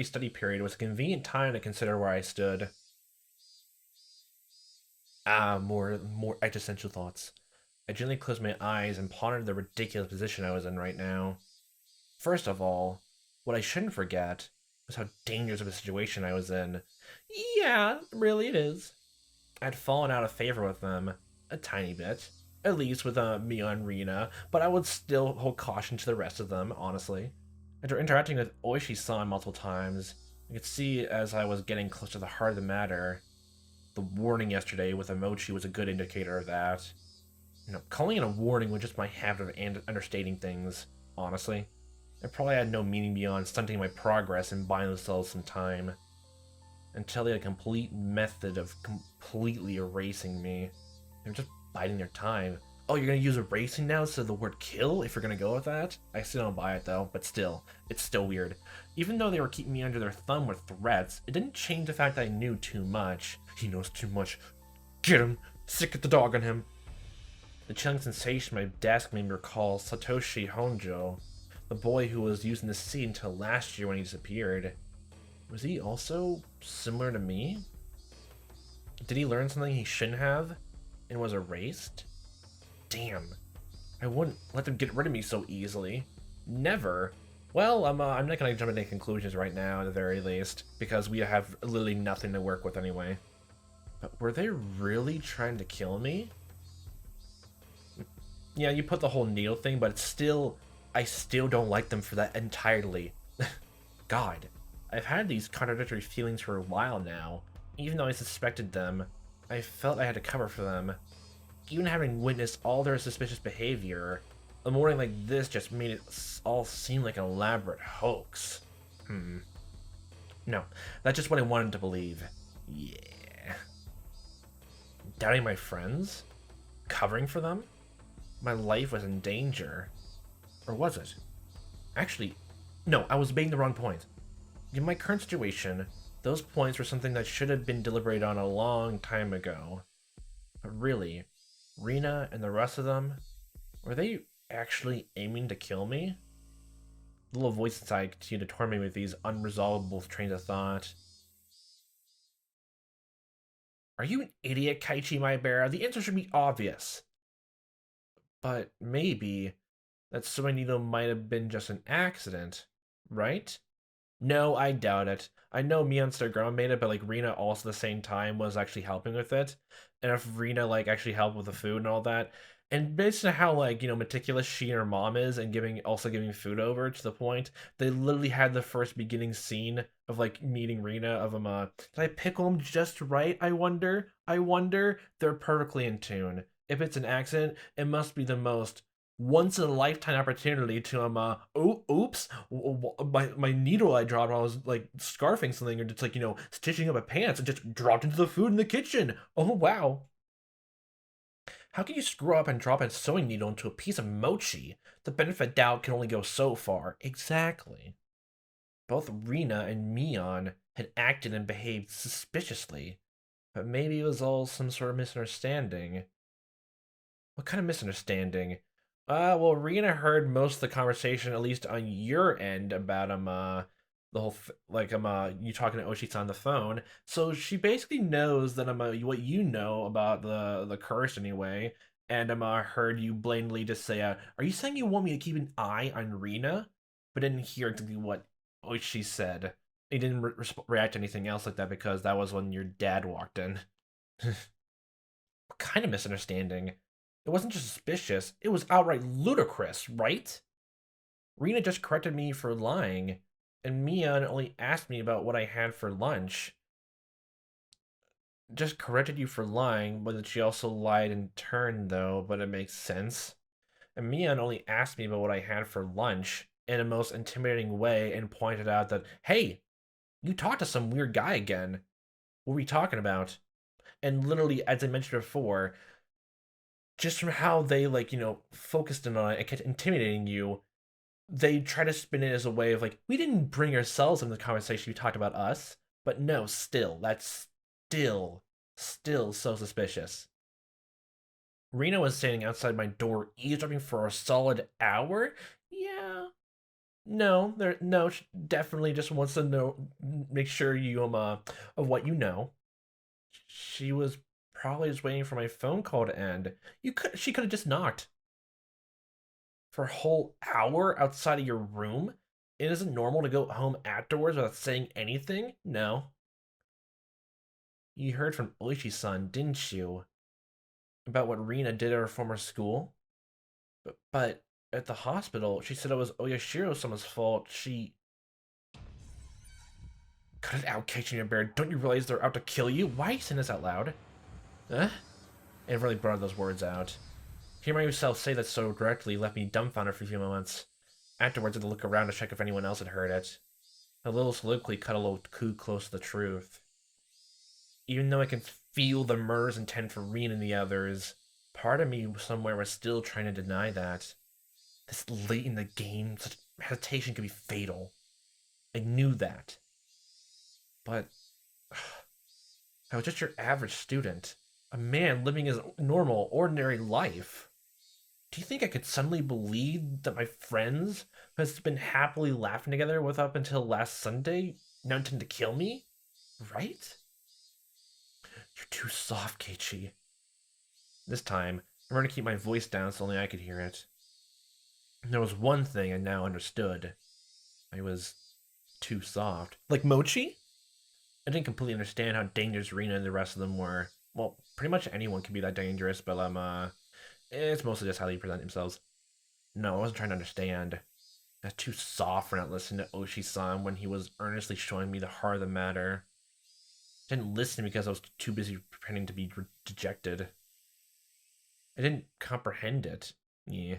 study period was a convenient time to consider where I stood. More existential thoughts. I gently closed my eyes and pondered the ridiculous position I was in right now. First of all, what I shouldn't forget was how dangerous of a situation I was in. Yeah, really it is. I'd fallen out of favor with them, a tiny bit. At least with Mia and Rina, but I would still hold caution to the rest of them, honestly. After interacting with Oishi-san multiple times, I could see as I was getting close to the heart of the matter. The warning yesterday with Emochi was a good indicator of that. Calling it a warning was just my habit of understating things, honestly. It probably had no meaning beyond stunting my progress and buying themselves some time. Until they had a complete method of completely erasing me. They were just biding their time. Oh, you're gonna use erasing now instead of the word kill if you're gonna go with that? I still don't buy it though, but still, it's still weird. Even though they were keeping me under their thumb with threats, it didn't change the fact that I knew too much. He knows too much. Get him! Sick at the dog on him! The chilling sensation on my desk made me recall Satoshi Honjo, the boy who was using the seed until last year when he disappeared. Was he also similar to me? Did he learn something he shouldn't have and was erased? Damn. I wouldn't let them get rid of me so easily. Never. Well, I'm not gonna jump into conclusions right now, at the very least, because we have literally nothing to work with anyway. But were they really trying to kill me? Yeah, you put the whole needle thing, but it's still, I still don't like them for that entirely. God, I've had these contradictory feelings for a while now. Even though I suspected them, I felt I had to cover for them. Even having witnessed all their suspicious behavior, a morning like this just made it all seem like an elaborate hoax. No, that's just what I wanted to believe. Yeah. Doubting my friends? Covering for them? My life was in danger. Or was it? Actually, no, I was making the wrong point. In my current situation, those points were something that should have been deliberated on a long time ago. But really, Rena and the rest of them, were they actually aiming to kill me? The little voice inside continued to torment me with these unresolvable trains of thought. Are you an idiot, Keiichi Maebara? The answer should be obvious. But maybe that sewing needle might have been just an accident, right? No, I doubt it. I know Mion's their grandma made it, but like Rena also at the same time was actually helping with it. And if Rena like actually helped with the food and all that, and based on how like meticulous she and her mom is, and giving food over to the point, they literally had the first beginning scene of like meeting Rena of did I pickle them just right? I wonder. They're perfectly in tune. If it's an accident, it must be the most once in a lifetime opportunity to oh oops, my needle I dropped while I was like scarfing something or just like stitching up a pants and just dropped into the food in the kitchen. Oh wow. How can you screw up and drop a sewing needle into a piece of mochi? The benefit of doubt can only go so far. Exactly. Both Rena and Mion had acted and behaved suspiciously, but maybe it was all some sort of misunderstanding. What kind of misunderstanding? Well, Rena heard most of the conversation, at least on your end, about the whole you talking to Oshita on the phone. So she basically knows that what you know about the curse anyway, and heard you blatantly just say, "Are you saying you want me to keep an eye on Rena?" But didn't hear exactly what Oishi said. He didn't react to anything else like that because that was when your dad walked in. What kind of misunderstanding? It wasn't just suspicious, it was outright ludicrous, right? Rena just corrected me for lying, and Mia only asked me about what I had for lunch. Just corrected you for lying, but she also lied in turn, though, but it makes sense. And Mia only asked me about what I had for lunch in a most intimidating way and pointed out that, hey, you talked to some weird guy again. What were we talking about? And literally, as I mentioned before, just from how they focused in on it and kept intimidating you, they try to spin it as a way of like, we didn't bring ourselves into the conversation, we talked about us. But no, still, that's still so suspicious. Rena was standing outside my door eavesdropping for a solid hour. Yeah, no, no, she definitely just wants to know, make sure you of what you know. She was probably just waiting for my phone call to end. She could have just knocked for a whole hour outside of your room. It isn't normal to go home afterwards without saying anything. No. You heard from Oishi-san, didn't you? About what Rina did at her former school? But at the hospital, she said it was Oyashiro-sama's fault. She... Cut it out, Keiichi Bear. Don't you realize they're out to kill you? Why are you saying this out loud? Huh? It really brought those words out. Hearing myself say that so directly left me dumbfounded for a few moments. Afterwards, I had to look around to check if anyone else had heard it. A little soliloquy cut a little too close to the truth. Even though I can feel the murder's intent for Reen and the others, part of me somewhere was still trying to deny that. This late in the game, such hesitation could be fatal. I knew that. But I was just your average student. A man living his normal, ordinary life. Do you think I could suddenly believe that my friends, who has been happily laughing together with up until last Sunday, now intend to kill me? Right? You're too soft, Keiichi. This time, I'm going to keep my voice down so only I could hear it. There was one thing I now understood. I was too soft. Like Mochi? I didn't completely understand how dangerous Rena and the rest of them were. Well, pretty much anyone can be that dangerous, but it's mostly just how they present themselves. No, I wasn't trying to understand. I was too soft for not listening to Oshi-san when he was earnestly showing me the heart of the matter. I didn't listen because I was too busy pretending to be dejected. I didn't comprehend it. Yeah,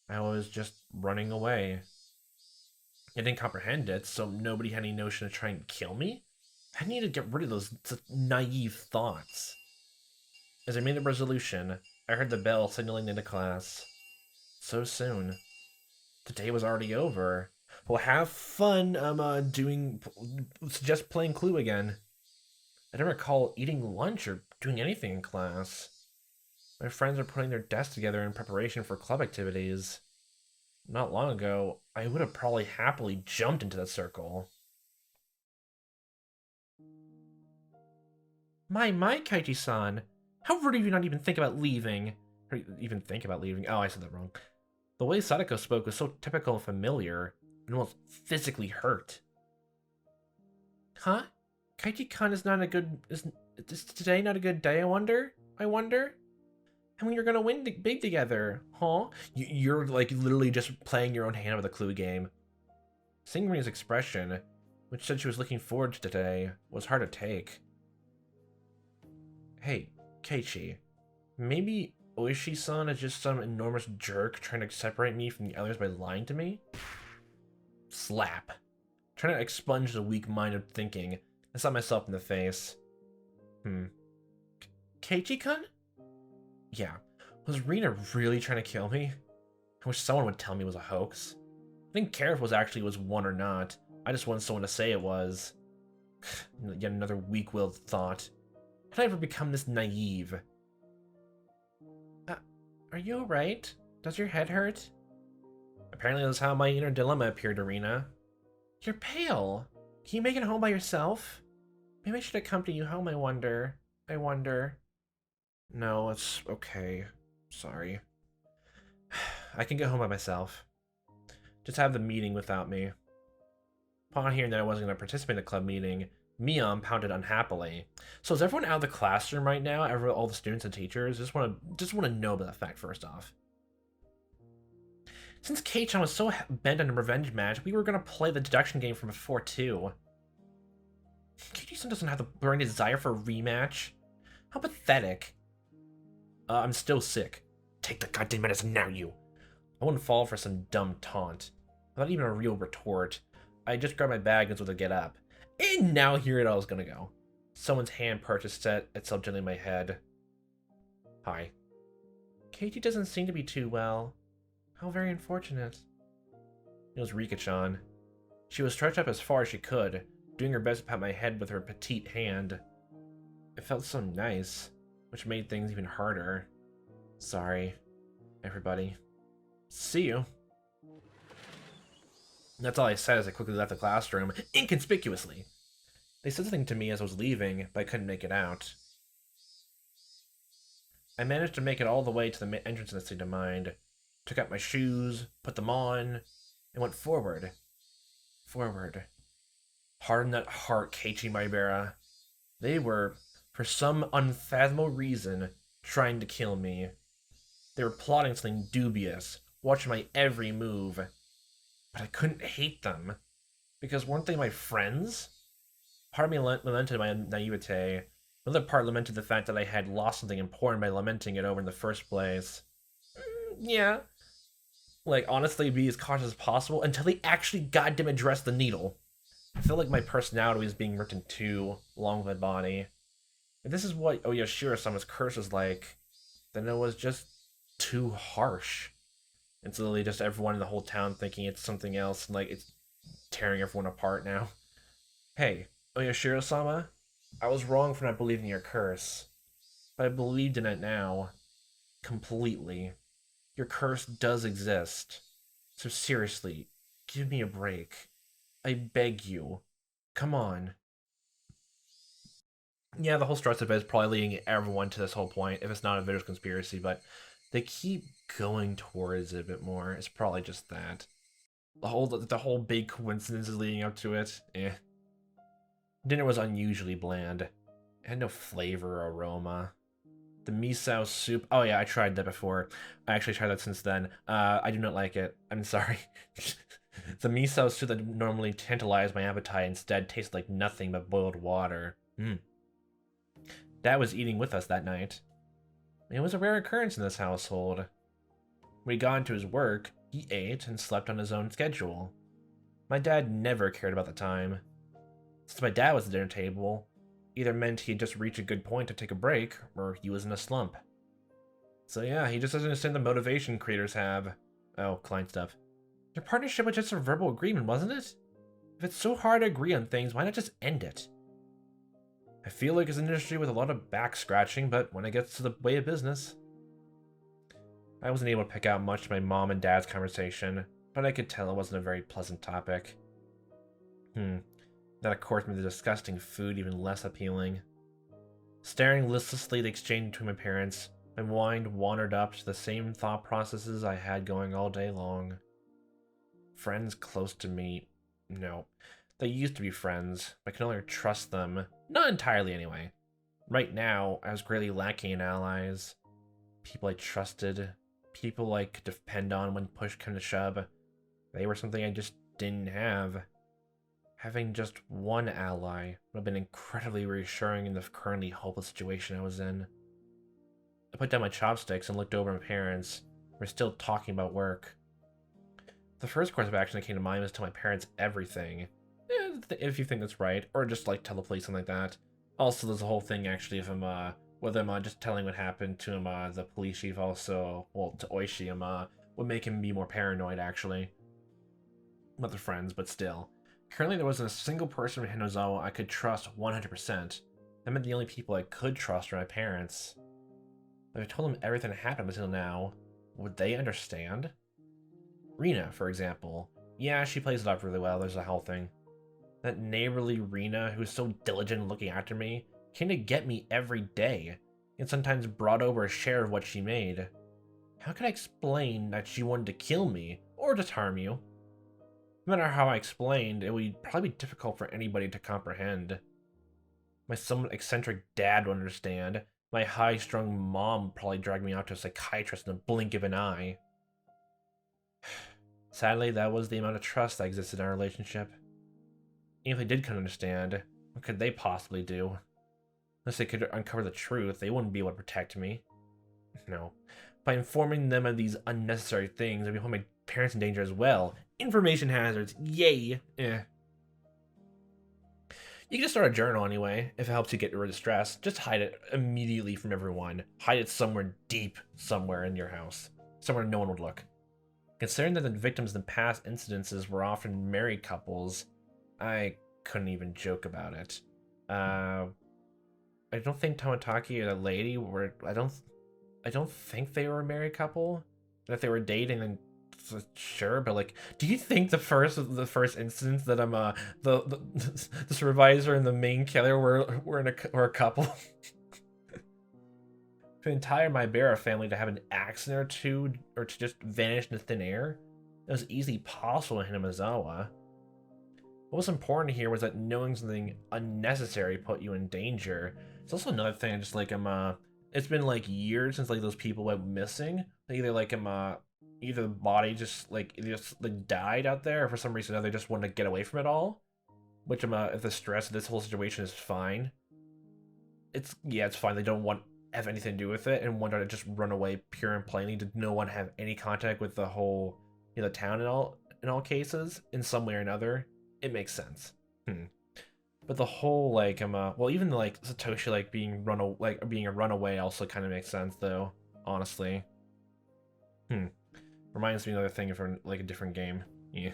I was just running away. I didn't comprehend it, so nobody had any notion to try and kill me? I needed to get rid of those naive thoughts. As I made the resolution, I heard the bell signaling into class. So soon. The day was already over. Well, have fun, suggest playing Clue again. I don't recall eating lunch or doing anything in class. My friends are putting their desks together in preparation for club activities. Not long ago, I would have probably happily jumped into that circle. My, Keiichi-san. How rude of you not even think about leaving. Or even think about leaving. Oh, I said that wrong. The way Sadako spoke was so typical and familiar, and almost physically hurt. Huh? Keiichi-kan is not a good... Is today not a good day, I wonder? I mean, you're gonna win big together, huh? You're, like, literally just playing your own hand with a Clue game. Seeing Rina's expression, which said she was looking forward to today, was hard to take. Hey, Keiichi, maybe Oishi-san is just some enormous jerk trying to separate me from the others by lying to me? Slap. Trying to expunge the weak-minded thinking and slap myself in the face. Keiichi-kun? Yeah. Was Rina really trying to kill me? I wish someone would tell me it was a hoax. I didn't care if it was one or not. I just wanted someone to say it was. Yet another weak-willed thought. How did I ever become this naive? Are you alright? Does your head hurt? Apparently that's how my inner dilemma appeared to Rina. You're pale. Can you make it home by yourself? Maybe I should accompany you home, I wonder. No, it's okay. Sorry. I can get home by myself. Just have the meeting without me. Upon hearing that I wasn't going to participate in the club meeting, Mion pounded unhappily. So is everyone out of the classroom right now? All the students and teachers? Just want to know about that fact first off. Since Kei-chan was so bent on a revenge match, we were going to play the deduction game from before too. Keiichi-san doesn't have the burning desire for a rematch. How pathetic. I'm still sick. Take the goddamn medicine now, you. I wouldn't fall for some dumb taunt. Not even a real retort. I just grabbed my bag and was to get up. And now here it all is gonna go. Someone's hand purchased itself gently in my head. Hi. Keiichi doesn't seem to be too well. How very unfortunate. It was Rika-chan. She was stretched up as far as she could, doing her best to pat my head with her petite hand. It felt so nice, which made things even harder. Sorry, everybody. See you. That's all I said as I quickly left the classroom, inconspicuously. They said something to me as I was leaving, but I couldn't make it out. I managed to make it all the way to the entrance in the state of mind, took out my shoes, put them on, and went forward. Forward. Harden that heart, Keiichi Maebara. They were, for some unfathomable reason, trying to kill me. They were plotting something dubious, watching my every move. But I couldn't hate them, because weren't they my friends? Part of me lamented my naivete. Another part lamented the fact that I had lost something important by lamenting it over in the first place. Yeah. Like, honestly, be as cautious as possible until they actually goddamn address the needle. I feel like my personality is being ripped in two, along with my body. If this is what Oyashiro-sama's curse was like, then it was just too harsh. And so literally just everyone in the whole town thinking it's something else, and like it's tearing everyone apart now. Hey, Oyashiro-sama, I was wrong for not believing your curse, but I believed in it now. Completely. Your curse does exist. So seriously, give me a break. I beg you. Come on. Yeah, the whole stress of it is probably leading everyone to this whole point, if it's not a vicious conspiracy, but They keep going towards it a bit more. It's probably just that. The whole big coincidences leading up to it. Eh. Dinner was unusually bland. It had no flavor or aroma. The miso soup. Oh yeah, I tried that before. I actually tried that since then. I do not like it. I'm sorry. The miso soup that normally tantalized my appetite instead tasted like nothing but boiled water. Dad was eating with us that night. It was a rare occurrence in this household. When he got into his work, he ate and slept on his own schedule. My dad never cared about the time. Since my dad was at the dinner table, either meant he had just reached a good point to take a break, or he was in a slump. So yeah, he just doesn't understand the motivation creators have. Oh, client stuff. Your partnership was just a verbal agreement, wasn't it? If it's so hard to agree on things, why not just end it? I feel like it's an industry with a lot of back scratching, but when it gets to the way of business. I wasn't able to pick out much of my mom and dad's conversation, but I could tell it wasn't a very pleasant topic. That of course made the disgusting food even less appealing. Staring listlessly at the exchange between my parents, my mind wandered up to the same thought processes I had going all day long. Friends close to me. No. They used to be friends, but I can only trust them. Not entirely, anyway. Right now, I was greatly lacking in allies. People I trusted. People I could depend on when push came to shove. They were something I just didn't have. Having just one ally would have been incredibly reassuring in the currently hopeless situation I was in. I put down my chopsticks and looked over at my parents. We're still talking about work. The first course of action that came to mind was to tell my parents everything. If you think that's right, or just like tell the police, something like that. Also, there's a whole thing actually of him, with him just telling what happened to him, the police chief also, well, to Oishi, would make him be more paranoid actually. Not the friends, but still. Currently, there wasn't a single person in Hinamizawa I could trust 100%. That meant the only people I could trust were my parents. If I told them everything that happened until now, would they understand? Rina, for example. Yeah, she plays it up really well, there's a whole thing. That neighborly Rina, who was so diligent in looking after me, came to get me every day, and sometimes brought over a share of what she made. How could I explain that she wanted to kill me, or just harm you? No matter how I explained, it would probably be difficult for anybody to comprehend. My somewhat eccentric dad would understand. My high-strung mom would probably drag me out to a psychiatrist in the blink of an eye. Sadly, that was the amount of trust that existed in our relationship. Even if they did come to understand, what could they possibly do? Unless they could uncover the truth, they wouldn't be able to protect me. No. By informing them of these unnecessary things, I'd be putting my parents in danger as well. Information hazards, yay! You can just start a journal anyway, if it helps you get rid of stress. Just hide it immediately from everyone. Hide it somewhere deep, somewhere in your house. Somewhere no one would look. Considering that the victims in past incidences were often married couples, I couldn't even joke about it. I don't think Tomataki or the lady were. I don't think they were a married couple. That they were dating, then sure. But like, do you think the first instance that the supervisor and the main killer were a couple? For the entire Maebara family to have an accident or two, or to just vanish into thin air, it was easily possible in Hinamizawa. What was important here was that knowing something unnecessary put you in danger. It's also another thing, just like it's been like years since like those people went missing. Either like either the body just like died out there, or for some reason or other they just wanted to get away from it all. Which if the stress of this whole situation is fine. It's fine. They don't want have anything to do with it and want to just run away pure and plainly. Did no one have any contact with the whole the town in all cases in some way or another? It makes sense. But the whole well, even like Satoshi being being a runaway also kind of makes sense though, honestly. Reminds me of another thing from like a different game. Yeah.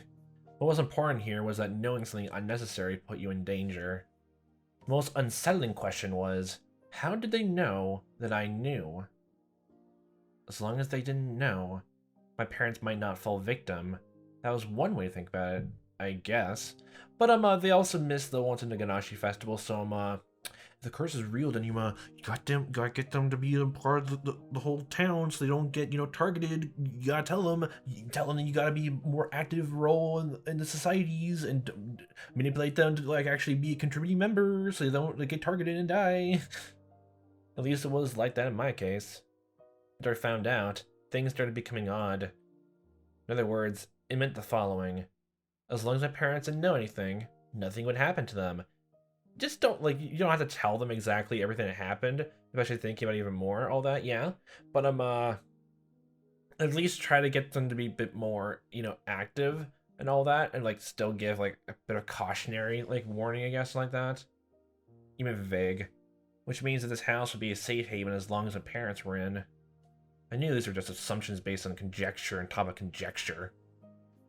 What was important here was that knowing something unnecessary put you in danger. The most unsettling question was, how did they know that I knew? As long as they didn't know, my parents might not fall victim. That was one way to think about it, I guess. But they also missed the Once in Naganashi festival, so if the curse is real, then you gotta get them to be a part of the whole town, so they don't get targeted. You gotta tell them that you gotta be more active role in the societies, and manipulate them to like actually be a contributing member, so they don't get targeted and die. At least it was like that in my case. After I found out, things started becoming odd. In other words, it meant the following: as long as my parents didn't know anything, nothing would happen to them. Just don't, you don't have to tell them exactly everything that happened, especially thinking about even more, all that, yeah. But at least try to get them to be a bit more, active and all that, and, still give, a bit of cautionary, warning, I guess, like that. Even vague. Which means that this house would be a safe haven as long as my parents were in. I knew these were just assumptions based on conjecture on top of conjecture.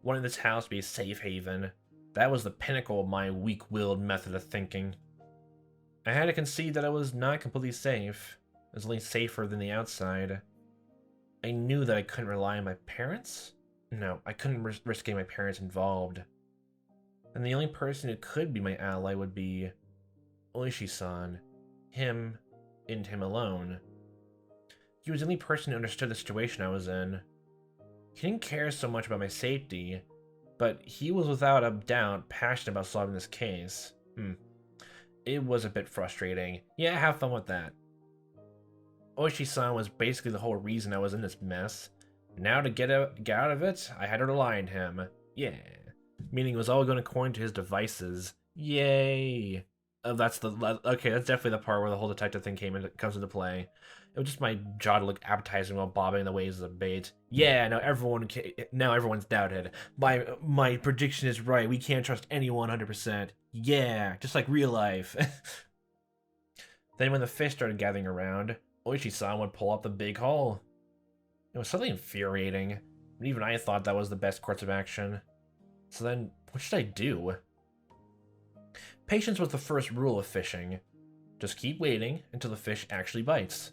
Wanting this house to be a safe haven, that was the pinnacle of my weak-willed method of thinking. I had to concede that it was not completely safe. It was only safer than the outside. I knew that I couldn't rely on my parents? No, I couldn't risk getting my parents involved. And the only person who could be my ally would be Oishi-san. Him, and him alone. He was the only person who understood the situation I was in. He didn't care so much about my safety, but he was without a doubt passionate about solving this case. It was a bit frustrating. Yeah, have fun with that. Oishi-san was basically the whole reason I was in this mess. Now to get out of it, I had to rely on him. Yeah. Meaning it was all going according to his devices. Yay. Oh, that's definitely the part where the whole detective thing comes into play. It was just my jaw to look appetizing while bobbing the waves of bait. Yeah, now everyone's doubted. My prediction is right. We can't trust anyone 100%. Yeah, just like real life. Then when the fish started gathering around, Oishi-san would pull up the big hole. It was something infuriating, but even I thought that was the best course of action. So then, what should I do? Patience was the first rule of fishing. Just keep waiting until the fish actually bites.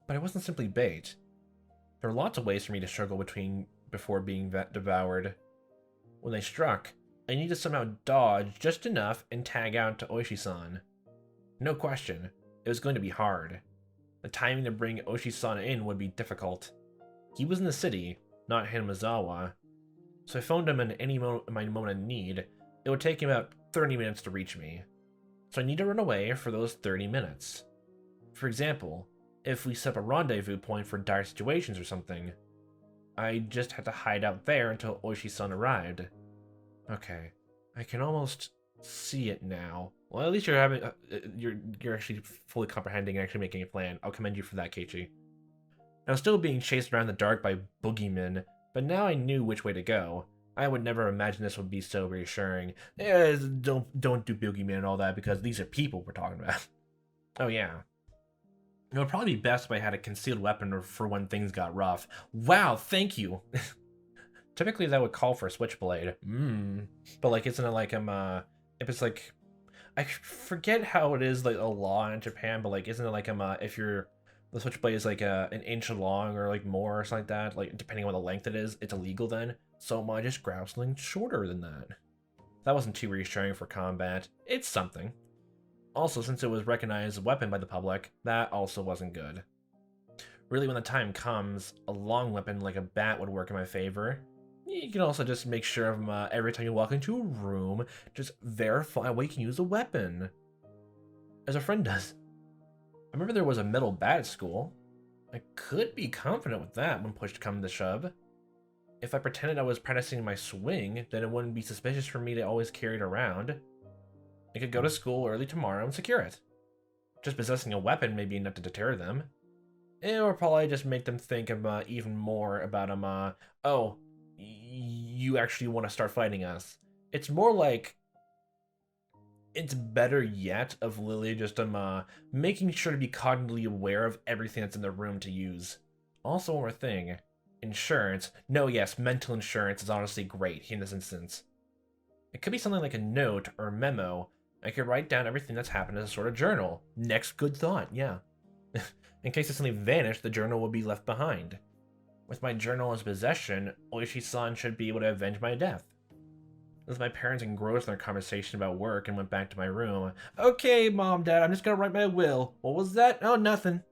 But it wasn't simply bait. There were lots of ways for me to struggle before being devoured. When they struck, I needed to somehow dodge just enough and tag out to Oishi-san. No question, it was going to be hard. The timing to bring Oishi-san in would be difficult. He was in the city, not Hinamizawa, so I phoned him in my moment of need. It would take him about 30 minutes to reach me, so I need to run away for those 30 minutes. For example, if we set up a rendezvous point for dire situations or something, I just had to hide out there until Oishi-san arrived. Okay, I can almost see it now. Well, at least you're having you're actually fully comprehending and actually making a plan. I'll commend you for that, Keiichi. I was still being chased around in the dark by boogeymen, but now I knew which way to go. I would never imagine this would be so reassuring. Don't do boogeyman and all that, because these are people we're talking about. Oh yeah. It would probably be best if I had a concealed weapon for when things got rough. Wow, thank you. Typically that would call for a switchblade. But isn't it if it's I forget how it is a law in Japan, but isn't it if the switchblade is an inch long or more or something like that, depending on what the length it is, it's illegal then. So I just grabbed something shorter than that. That wasn't too reassuring for combat. It's something. Also, since it was recognized as a weapon by the public, that also wasn't good. Really, when the time comes, a long weapon like a bat would work in my favor. You can also just make sure of every time you walk into a room, just verify what you can use a weapon. As a friend does. I remember there was a metal bat at school. I could be confident with that when push come to shove. If I pretended I was practicing my swing, then it wouldn't be suspicious for me to always carry it around. I could go to school early tomorrow and secure it. Just possessing a weapon may be enough to deter them. It would probably just make them think even more about oh, you actually want to start fighting us. It's more like, it's better yet of Lily just making sure to be cognitively aware of everything that's in the room to use. Also, one more thing. Insurance. No, yes, mental insurance is honestly great in this instance. It could be something like a note or a memo. I could write down everything that's happened as a sort of journal. Next good thought, yeah. In case it suddenly vanished, the journal will be left behind. With my journal in his possession, Oishi-san should be able to avenge my death. As my parents engrossed in their conversation about work and went back to my room. Okay, Mom, Dad, I'm just gonna write my will. What was that? Oh, nothing.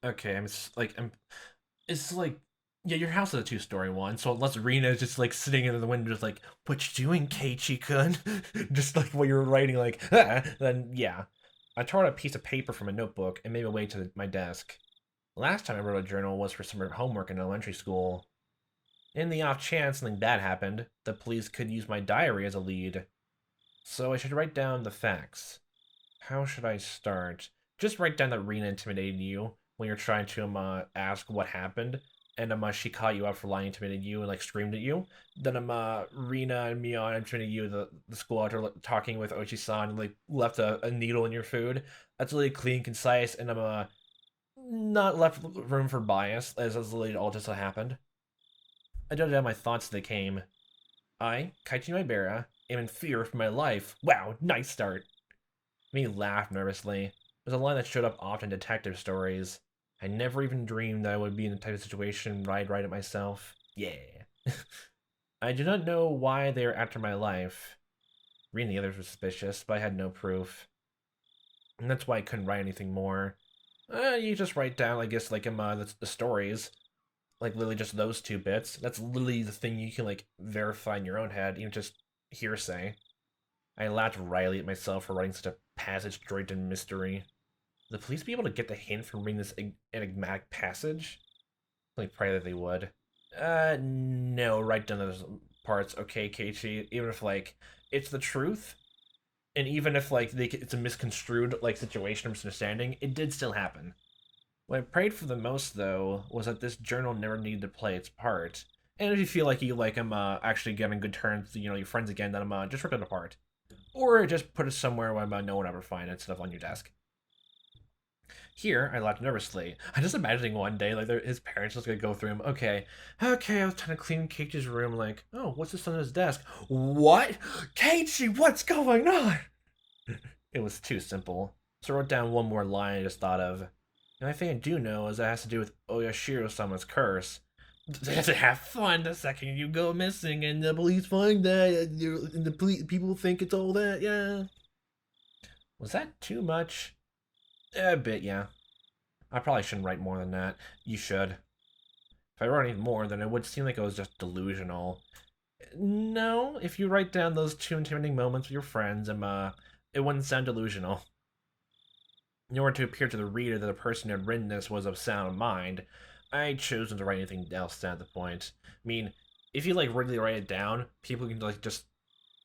Okay, it's like, yeah, your house is a two-story one, so unless Rina is just like sitting in the window, just like, what you doing, Keiichi-kun? Just like while you're writing, like, ah, then yeah. I tore out a piece of paper from a notebook and made my way to my desk. Last time I wrote a journal was for summer homework in elementary school. In the off chance something bad happened, the police could use my diary as a lead. So I should write down the facts. How should I start? Just write down that Rena intimidated you when you're trying to ask what happened, and she caught you up for lying, intimidated you, and like screamed at you. Then Rena and Mion intimidated you the school after like, talking with Ochi-san and like left a needle in your food. That's really clean, concise, and not left room for bias, as literally all just happened. I jotted down my thoughts as they came. I, Keiichi Maebara, am in fear for my life. Wow, nice start. Me laughed nervously. It was a line that showed up often in detective stories. I never even dreamed that I would be in the type of situation where I'd write it myself. Yeah. I do not know why they are after my life. Reading the others was suspicious, but I had no proof. And that's why I couldn't write anything more. You just write down, I guess, like the stories. Like literally just those two bits. That's literally the thing you can like verify in your own head, even just hearsay. I laughed wryly at myself for writing such a passage droid in mystery. Would the police be able to get the hint from reading this enigmatic passage? Like, pray that they would. No, write down those parts, okay, Keiichi? Even if, like, it's the truth, and even if, like, it's a misconstrued, like, situation or misunderstanding, it did still happen. What I prayed for the most, though, was that this journal never needed to play its part. And if you feel like you, like, am actually getting good terms, you know, your friends again, then just rip it apart. Or just put it somewhere where no one ever find it, stuff on your desk. Here, I laughed nervously. I'm just imagining one day, like, his parents just gonna go through him. Okay, I was trying to clean Keiichi's room, like, oh, what's this on his desk? What? Keiichi, what's going on? It was too simple. So I wrote down one more line I just thought of. The only thing I do know is that it has to do with Oyashiro-sama's curse. To have fun the second you go missing and the police find that, and the people think it's all that, yeah. Was that too much? A bit, yeah. I probably shouldn't write more than that. You should. If I wrote any more, then it would seem like it was just delusional. No, if you write down those two intimidating moments with your friends, it wouldn't sound delusional. In order to appear to the reader that the person who had written this was of sound mind, I chose not to write anything else at the point. I mean, if you like really write it down, people can like just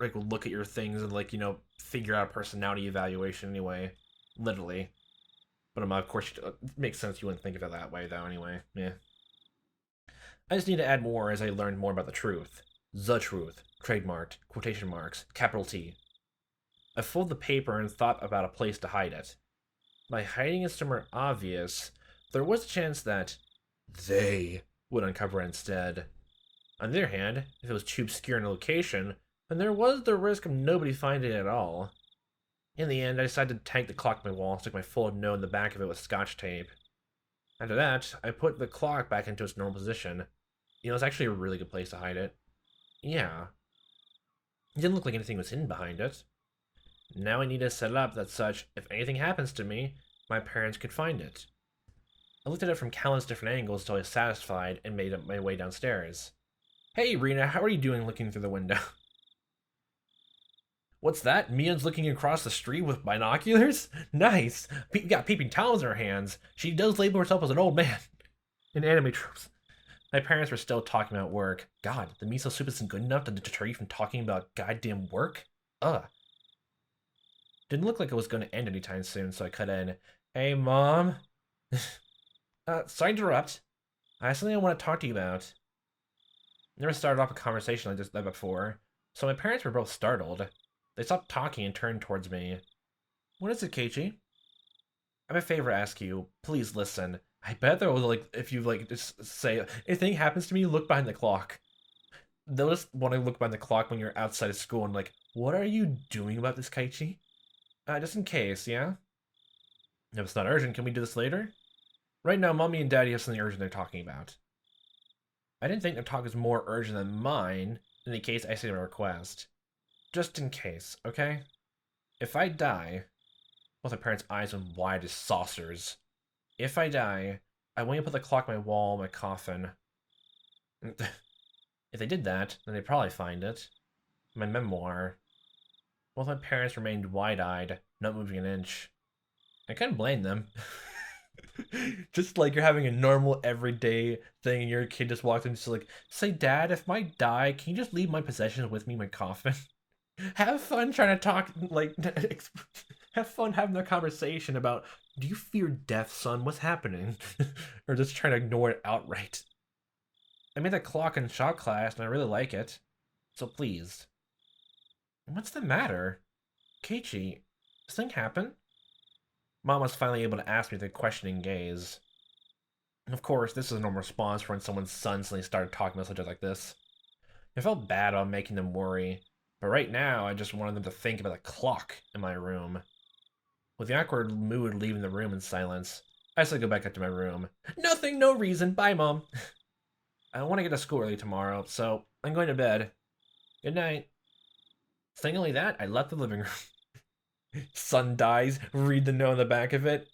like look at your things and like figure out a personality evaluation anyway, literally. But of course, it makes sense you wouldn't think of it that way though. Anyway, yeah. I just need to add more as I learn more about the truth. The truth, trademarked, quotation marks, capital T. I folded the paper and thought about a place to hide it. By hiding it somewhere obvious, there was a chance that they would uncover it instead. On the other hand, if it was too obscure in a location, then there was the risk of nobody finding it at all. In the end, I decided to tank the clock in my wall and stick my folded note in the back of it with scotch tape. After that, I put the clock back into its normal position. It's actually a really good place to hide it. Yeah. It didn't look like anything was hidden behind it. Now I need to set it up that such, if anything happens to me, my parents could find it. I looked at it from countless different angles until I was satisfied and made my way downstairs. Hey, Rena, how are you doing looking through the window? What's that? Mia's looking across the street with binoculars? Nice. Got peeping toms in her hands. She does label herself as an old man. In anime tropes. My parents were still talking about work. God, the miso soup isn't good enough to deter you from talking about goddamn work? Ugh. Didn't look like it was going to end anytime soon, so I cut in. Hey, Mom. Sorry to interrupt. I have something I want to talk to you about. Never started off a conversation like this before, so my parents were both startled. They stopped talking and turned towards me. What is it, Keiichi? I have a favor to ask you. Please listen. I bet they'll like if you like just say if anything happens to me, look behind the clock. They'll just want to look behind the clock when you're outside of school and like, what are you doing about this, Keiichi? Just in case, yeah? If it's not urgent, can we do this later? Right now, Mommy and Daddy have something urgent they're talking about. I didn't think their talk was more urgent than mine, in the case I stated a request. Just in case, okay? If I die, both my parents' eyes went wide as saucers. If I die, I want you to put the clock on my wall, my coffin. If they did that, then they'd probably find it. My memoir. Both my parents remained wide-eyed, not moving an inch. I couldn't blame them. Just like you're having a normal everyday thing and your kid just walks in and just like, say, Dad, if I die, can you just leave my possessions with me in my coffin? Have fun trying to talk, like, have fun having a conversation about, do you fear death, son? What's happening? Or just trying to ignore it outright. I made that clock in shop class and I really like it. So please. What's the matter? Keiichi, this thing happen? Mom was finally able to ask me with a questioning gaze. Of course, this is a normal response for when someone's son suddenly started talking about subjects like this. I felt bad about making them worry, but right now I just wanted them to think about the clock in my room. With the awkward mood leaving the room in silence, I said go back up to my room. Nothing, no reason, bye Mom. I want to get to school early tomorrow, so I'm going to bed. Good night. Saying only that, I left the living room. Son dies, read the note on the back of it.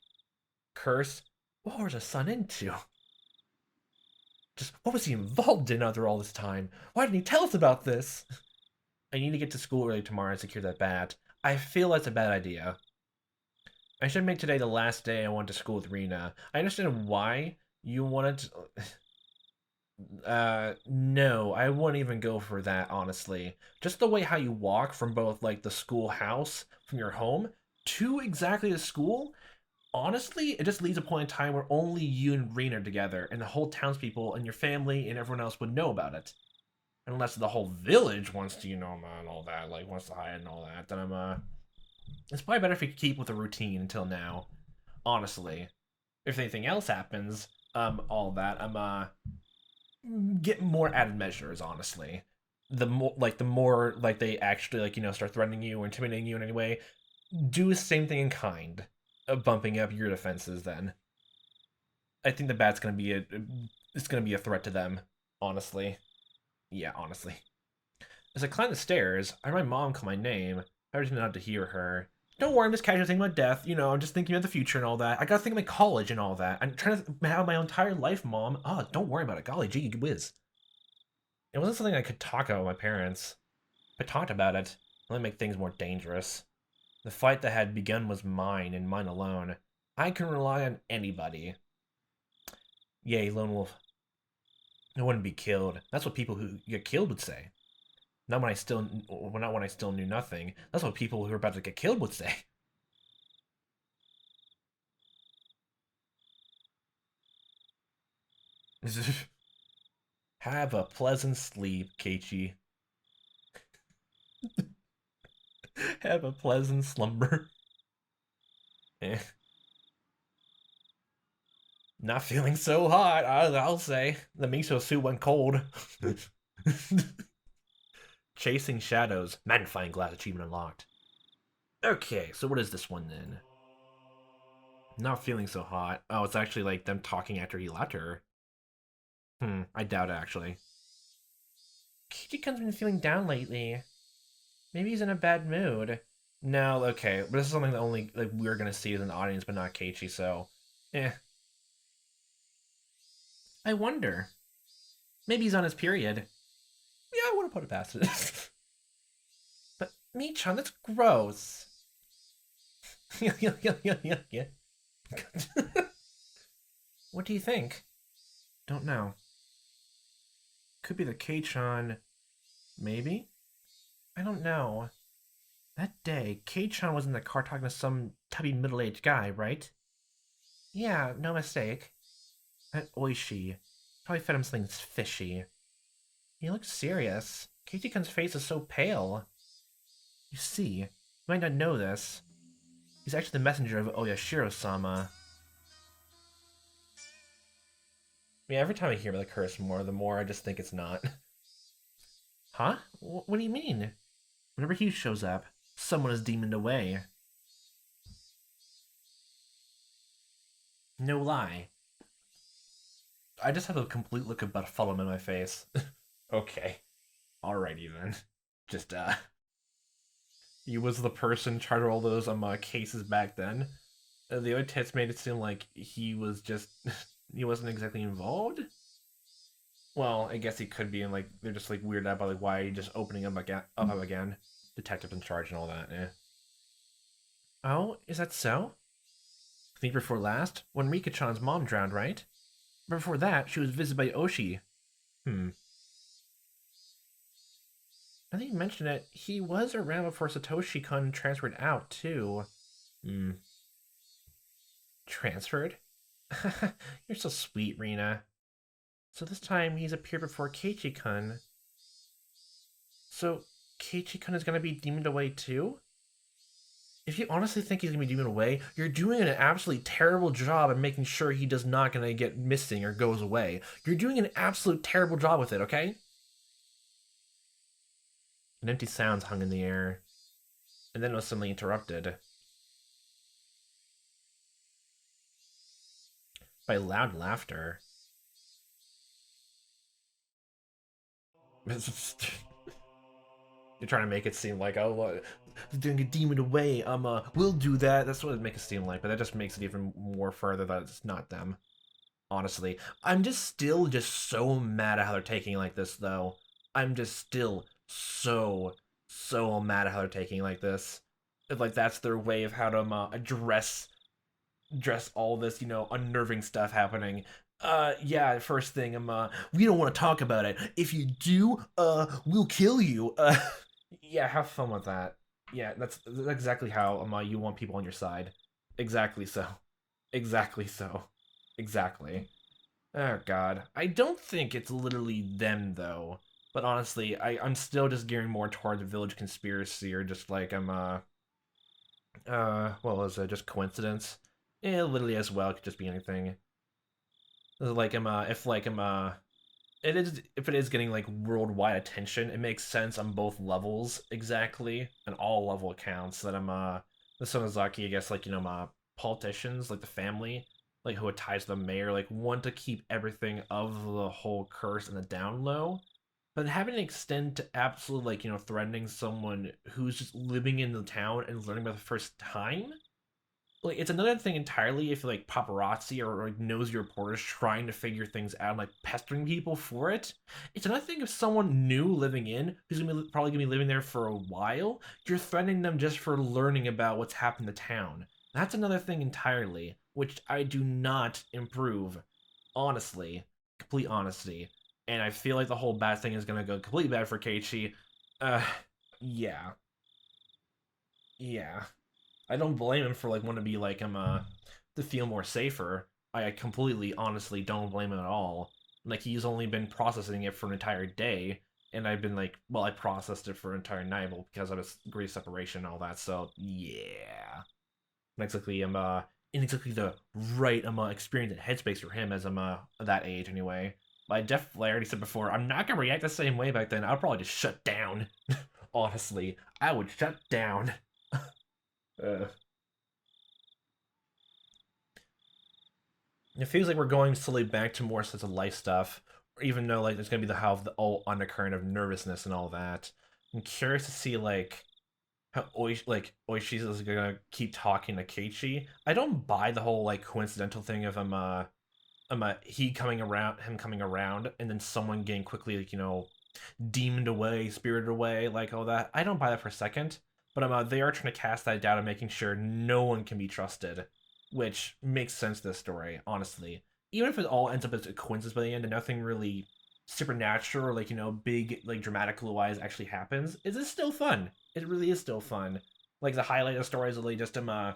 Curse. What was the son into? Just what was he involved in after all this time? Why didn't he tell us about this? I need to get to school early tomorrow and secure that bat. I feel that's a bad idea. I should make today the last day I went to school with Rena. I understand why you wanted to... no, I wouldn't even go for that, honestly. Just the way how you walk from both, like, the schoolhouse, from your home, to exactly the school, honestly, it just leaves a point in time where only you and Rena are together, and the whole townspeople and your family and everyone else would know about it. Unless the whole village wants to, and all that, like, wants to hide and all that, then it's probably better if we keep with the routine until now. Honestly. If anything else happens, all that, get more added measures, honestly. The more they actually, start threatening you or intimidating you in any way, do the same thing in kind of bumping up your defenses then. I think the bat's gonna be it's gonna be a threat to them, honestly. Yeah, honestly. As I climb the stairs, I heard my mom call my name. I was not to hear her. Don't worry, I'm just casually thinking about death. I'm just thinking about the future and all that. I gotta think of my college and all that. I'm trying to have my entire life, Mom. Oh, don't worry about it. Golly gee, you whiz. It wasn't something I could talk about with my parents. If I talked about it, it only make things more dangerous. The fight that had begun was mine and mine alone. I can rely on anybody. Yay, Lone Wolf. I wouldn't be killed. That's what people who get killed would say. Not when I still knew nothing. That's what people who are about to get killed would say. Have a pleasant sleep, Keiichi. Have a pleasant slumber. Eh. Not feeling so hot, I'll say. The miso soup went cold. Chasing Shadows. Magnifying Glass achievement unlocked. Okay, so what is this one then? Not feeling so hot. Oh, it's actually like them talking after he left her. I doubt it actually. Kichikan's been feeling down lately. Maybe he's in a bad mood. No, okay, but this is something that only like we're gonna see as an audience, but not Keiichi, so I wonder. Maybe he's on his period. Yeah, I wouldn't put it past it. But Michan, that's gross. Yeah. What do you think? Don't know. Could be the Kei-chan. Maybe? I don't know. That day, Kei-chan was in the car talking to some tubby middle-aged guy, right? Yeah, no mistake. That Oishi. Probably fed him something fishy. He looks serious. Keiichi-kun's face is so pale. You see, you might not know this. He's actually the messenger of Oyashiro-sama. Yeah, every time I hear the curse more, the more I just think it's not. Huh? What do you mean? Whenever he shows up, someone is demoned away. No lie. I just have a complete look of befuddlement in my face. Okay. Alrighty then. Just he was the person charged all those cases back then. The other tits made it seem like he was just he wasn't exactly involved. Well, I guess he could be, and like they're just like weirded out by like why are you just opening him again, up again, detective in charge and all that. Eh. Oh, is that so? I think before last, when Rika-chan's mom drowned, right? But before that, she was visited by Oshi. Hmm. I think you mentioned it. He was around before Satoshi-kun transferred out too. Hmm. Transferred? You're so sweet, Rina. So this time he's appeared before Keiichi-kun. So Keiichi-kun is gonna be demoned away too? If you honestly think he's gonna be demoned away, you're doing an absolutely terrible job of making sure he does not gonna get missing or goes away. You're doing an absolute terrible job with it, okay? An empty sounds hung in the air, and then it was suddenly interrupted by loud laughter. You're trying to make it seem like, oh, doing a demon away. We'll do that. That's what it makes it seem like, but that just makes it even more further that it's not them. Honestly, I'm just still just so mad at how they're taking like this, though. I'm just still so mad at how they're taking like this. If like that's their way of how to address all this, unnerving stuff happening. Yeah, first thing, we don't want to talk about it. If you do, we'll kill you. Yeah, have fun with that. Yeah, that's exactly how you want people on your side. Exactly so. Exactly so. Exactly. Oh god. I don't think it's literally them though. But honestly, I'm still just gearing more toward the village conspiracy or just like what was it, just coincidence? Yeah, literally as well, it could just be anything. Like if like it is if it is getting like worldwide attention, it makes sense on both levels exactly, and all level accounts that the Sonozaki, I guess, like politicians, like the family, like who are ties to the mayor, like want to keep everything of the whole curse in the down low, but having it extend to absolutely like threatening someone who's just living in the town and learning about the first time, like it's another thing entirely if like paparazzi or like nosy reporters trying to figure things out and like pestering people for it. It's another thing if someone new living in who's probably gonna be living there for a while, you're threatening them just for learning about what's happened in the town. That's another thing entirely, which I do not improve. Honestly, complete honesty. And I feel like the whole bad thing is gonna go completely bad for Keiichi. Uh yeah. Yeah. I don't blame him for like wanting to be like to feel more safer. I completely honestly don't blame him at all. Like he's only been processing it for an entire day, and I've been like, well, I processed it for an entire night because of its great separation and all that. So yeah, exactly in exactly the right experience and headspace for him as I'm that age anyway. But I definitely already said before, I'm not gonna react the same way back then. I'll probably just shut down. Honestly, I would shut down. uh, It feels like we're going slowly back to more sense of life stuff, even though like there's gonna be the whole undercurrent of nervousness and all that. I'm curious to see like how Oishi is gonna keep talking to Keiichi. I don't buy the whole like coincidental thing of him coming around, and then someone getting quickly like demoned away, spirited away, like all that. I don't buy that for a second. But they are trying to cast that doubt and making sure no one can be trusted, which makes sense to the story, honestly. Even if it all ends up as a coincidence by the end and nothing really supernatural or like big like dramatically wise actually happens, it is still fun. It really is still fun. Like the highlight of the story is really just the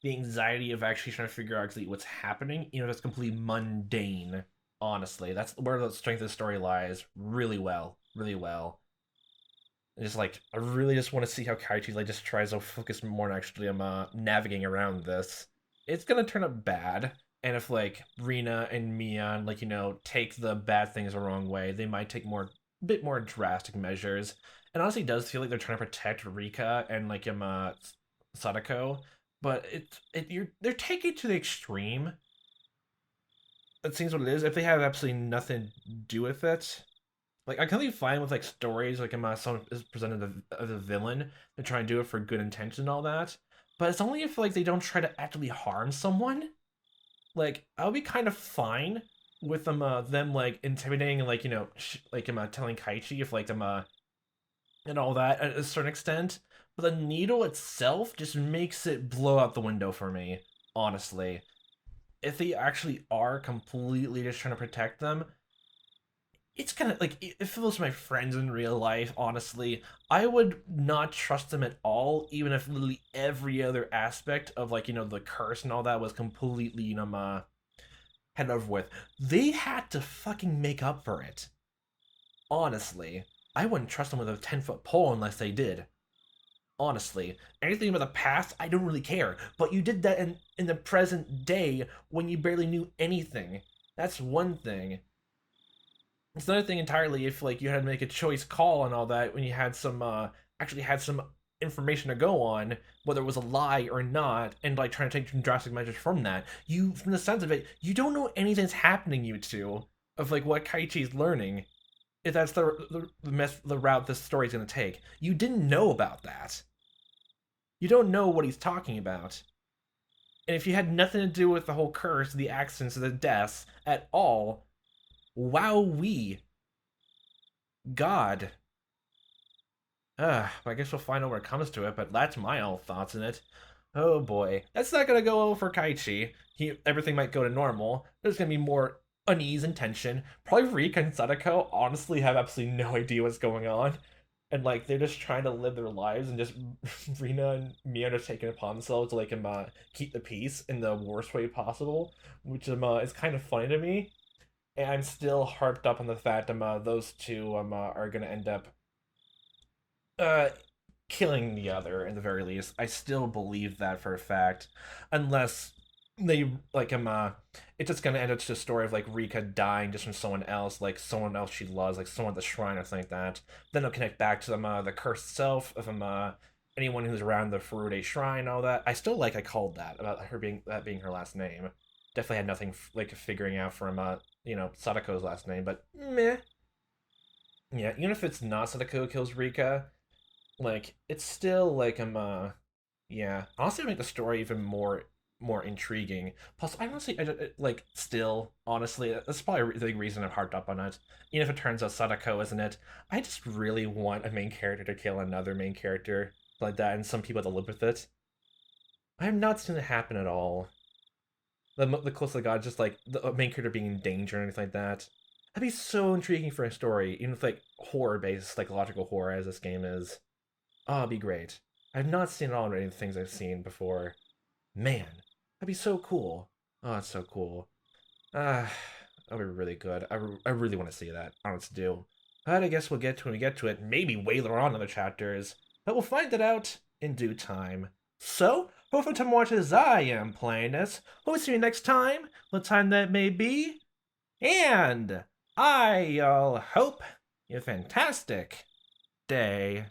anxiety of actually trying to figure out actually what's happening. That's completely mundane. Honestly, that's where the strength of the story lies. Really well, really well. Just like I really just want to see how Kaichi like just tries to focus more on actually navigating around this. It's gonna turn out bad, and if like Rina and Mion like take the bad things the wrong way, they might take bit more drastic measures. And honestly, it does feel like they're trying to protect Rika and like Sadako, but they're taking it to the extreme. it seems what it is. If they have absolutely nothing to do with it, like I'm completely fine with like stories like someone is presented as a villain to try and do it for good intention and all that. But it's only if like they don't try to actively harm someone. Like I'll be kind of fine with them like intimidating and like like telling Keiichi if like and all that at a certain extent. But the needle itself just makes it blow out the window for me, honestly. If they actually are completely just trying to protect them, it's kind of like if it was my friends in real life, honestly, I would not trust them at all, even if literally every other aspect of like, the curse and all that was completely, head over with. They had to fucking make up for it. Honestly. I wouldn't trust them with a 10-foot pole unless they did. Honestly. Anything about the past, I don't really care. But you did that in the present day when you barely knew anything. That's one thing. It's another thing entirely if like you had to make a choice call and all that when you had some actually had some information to go on, whether it was a lie or not, and like trying to take drastic measures from that. You from the sense of it, you don't know anything's happening you two of like what Kaichi's learning. If that's the route this story's gonna take. You didn't know about that. You don't know what he's talking about. And if you had nothing to do with the whole curse, the accidents, the deaths at all, wowee. God. I guess we'll find out where it comes to it, but that's my own thoughts in it. Oh boy. That's not gonna go well for Keiichi. Everything might go to normal. There's gonna be more unease and tension. Probably Rika and Sadako honestly have absolutely no idea what's going on. And like they're just trying to live their lives and just Rina and Mia are taking it upon themselves to like keep the peace in the worst way possible, which is kind of funny to me. And I'm still harped up on the fact those two are gonna end up uh killing the other in the very least. I still believe that for a fact, unless they like it's just gonna end up to a story of like Rika dying just from someone else she loves, like someone at the shrine or something like that. Then they'll connect back to the curse itself of anyone who's around the Furude shrine and all that. I still I called that about her being her last name. Definitely had nothing like figuring out from Sadako's last name, but meh. Yeah, even if it's not Sadako who kills Rika, like it's still like yeah. Honestly, make the story even more intriguing. Plus, I honestly like still honestly that's probably the reason I'm harped up on it. Even if it turns out Sadako isn't it, I just really want a main character to kill another main character like that, and some people to live with it. I have not seen it happen at all. The close I got, just like the main character being in danger or anything like that. That'd be so intriguing for a story, even with like horror based, psychological horror as this game is. Oh, it'd be great. I've not seen it all in any of the things I've seen before. Man, that'd be so cool. Oh, it's so cool. Ah, that'd be really good. I really want to see that. I don't know what to do. But I guess we'll get to when we get to it. Maybe way later on in the chapters. But we'll find it out in due time. So, hopefully time watch as I am playing this. Hope to see you next time, what time that may be. And I'll hope you a fantastic day.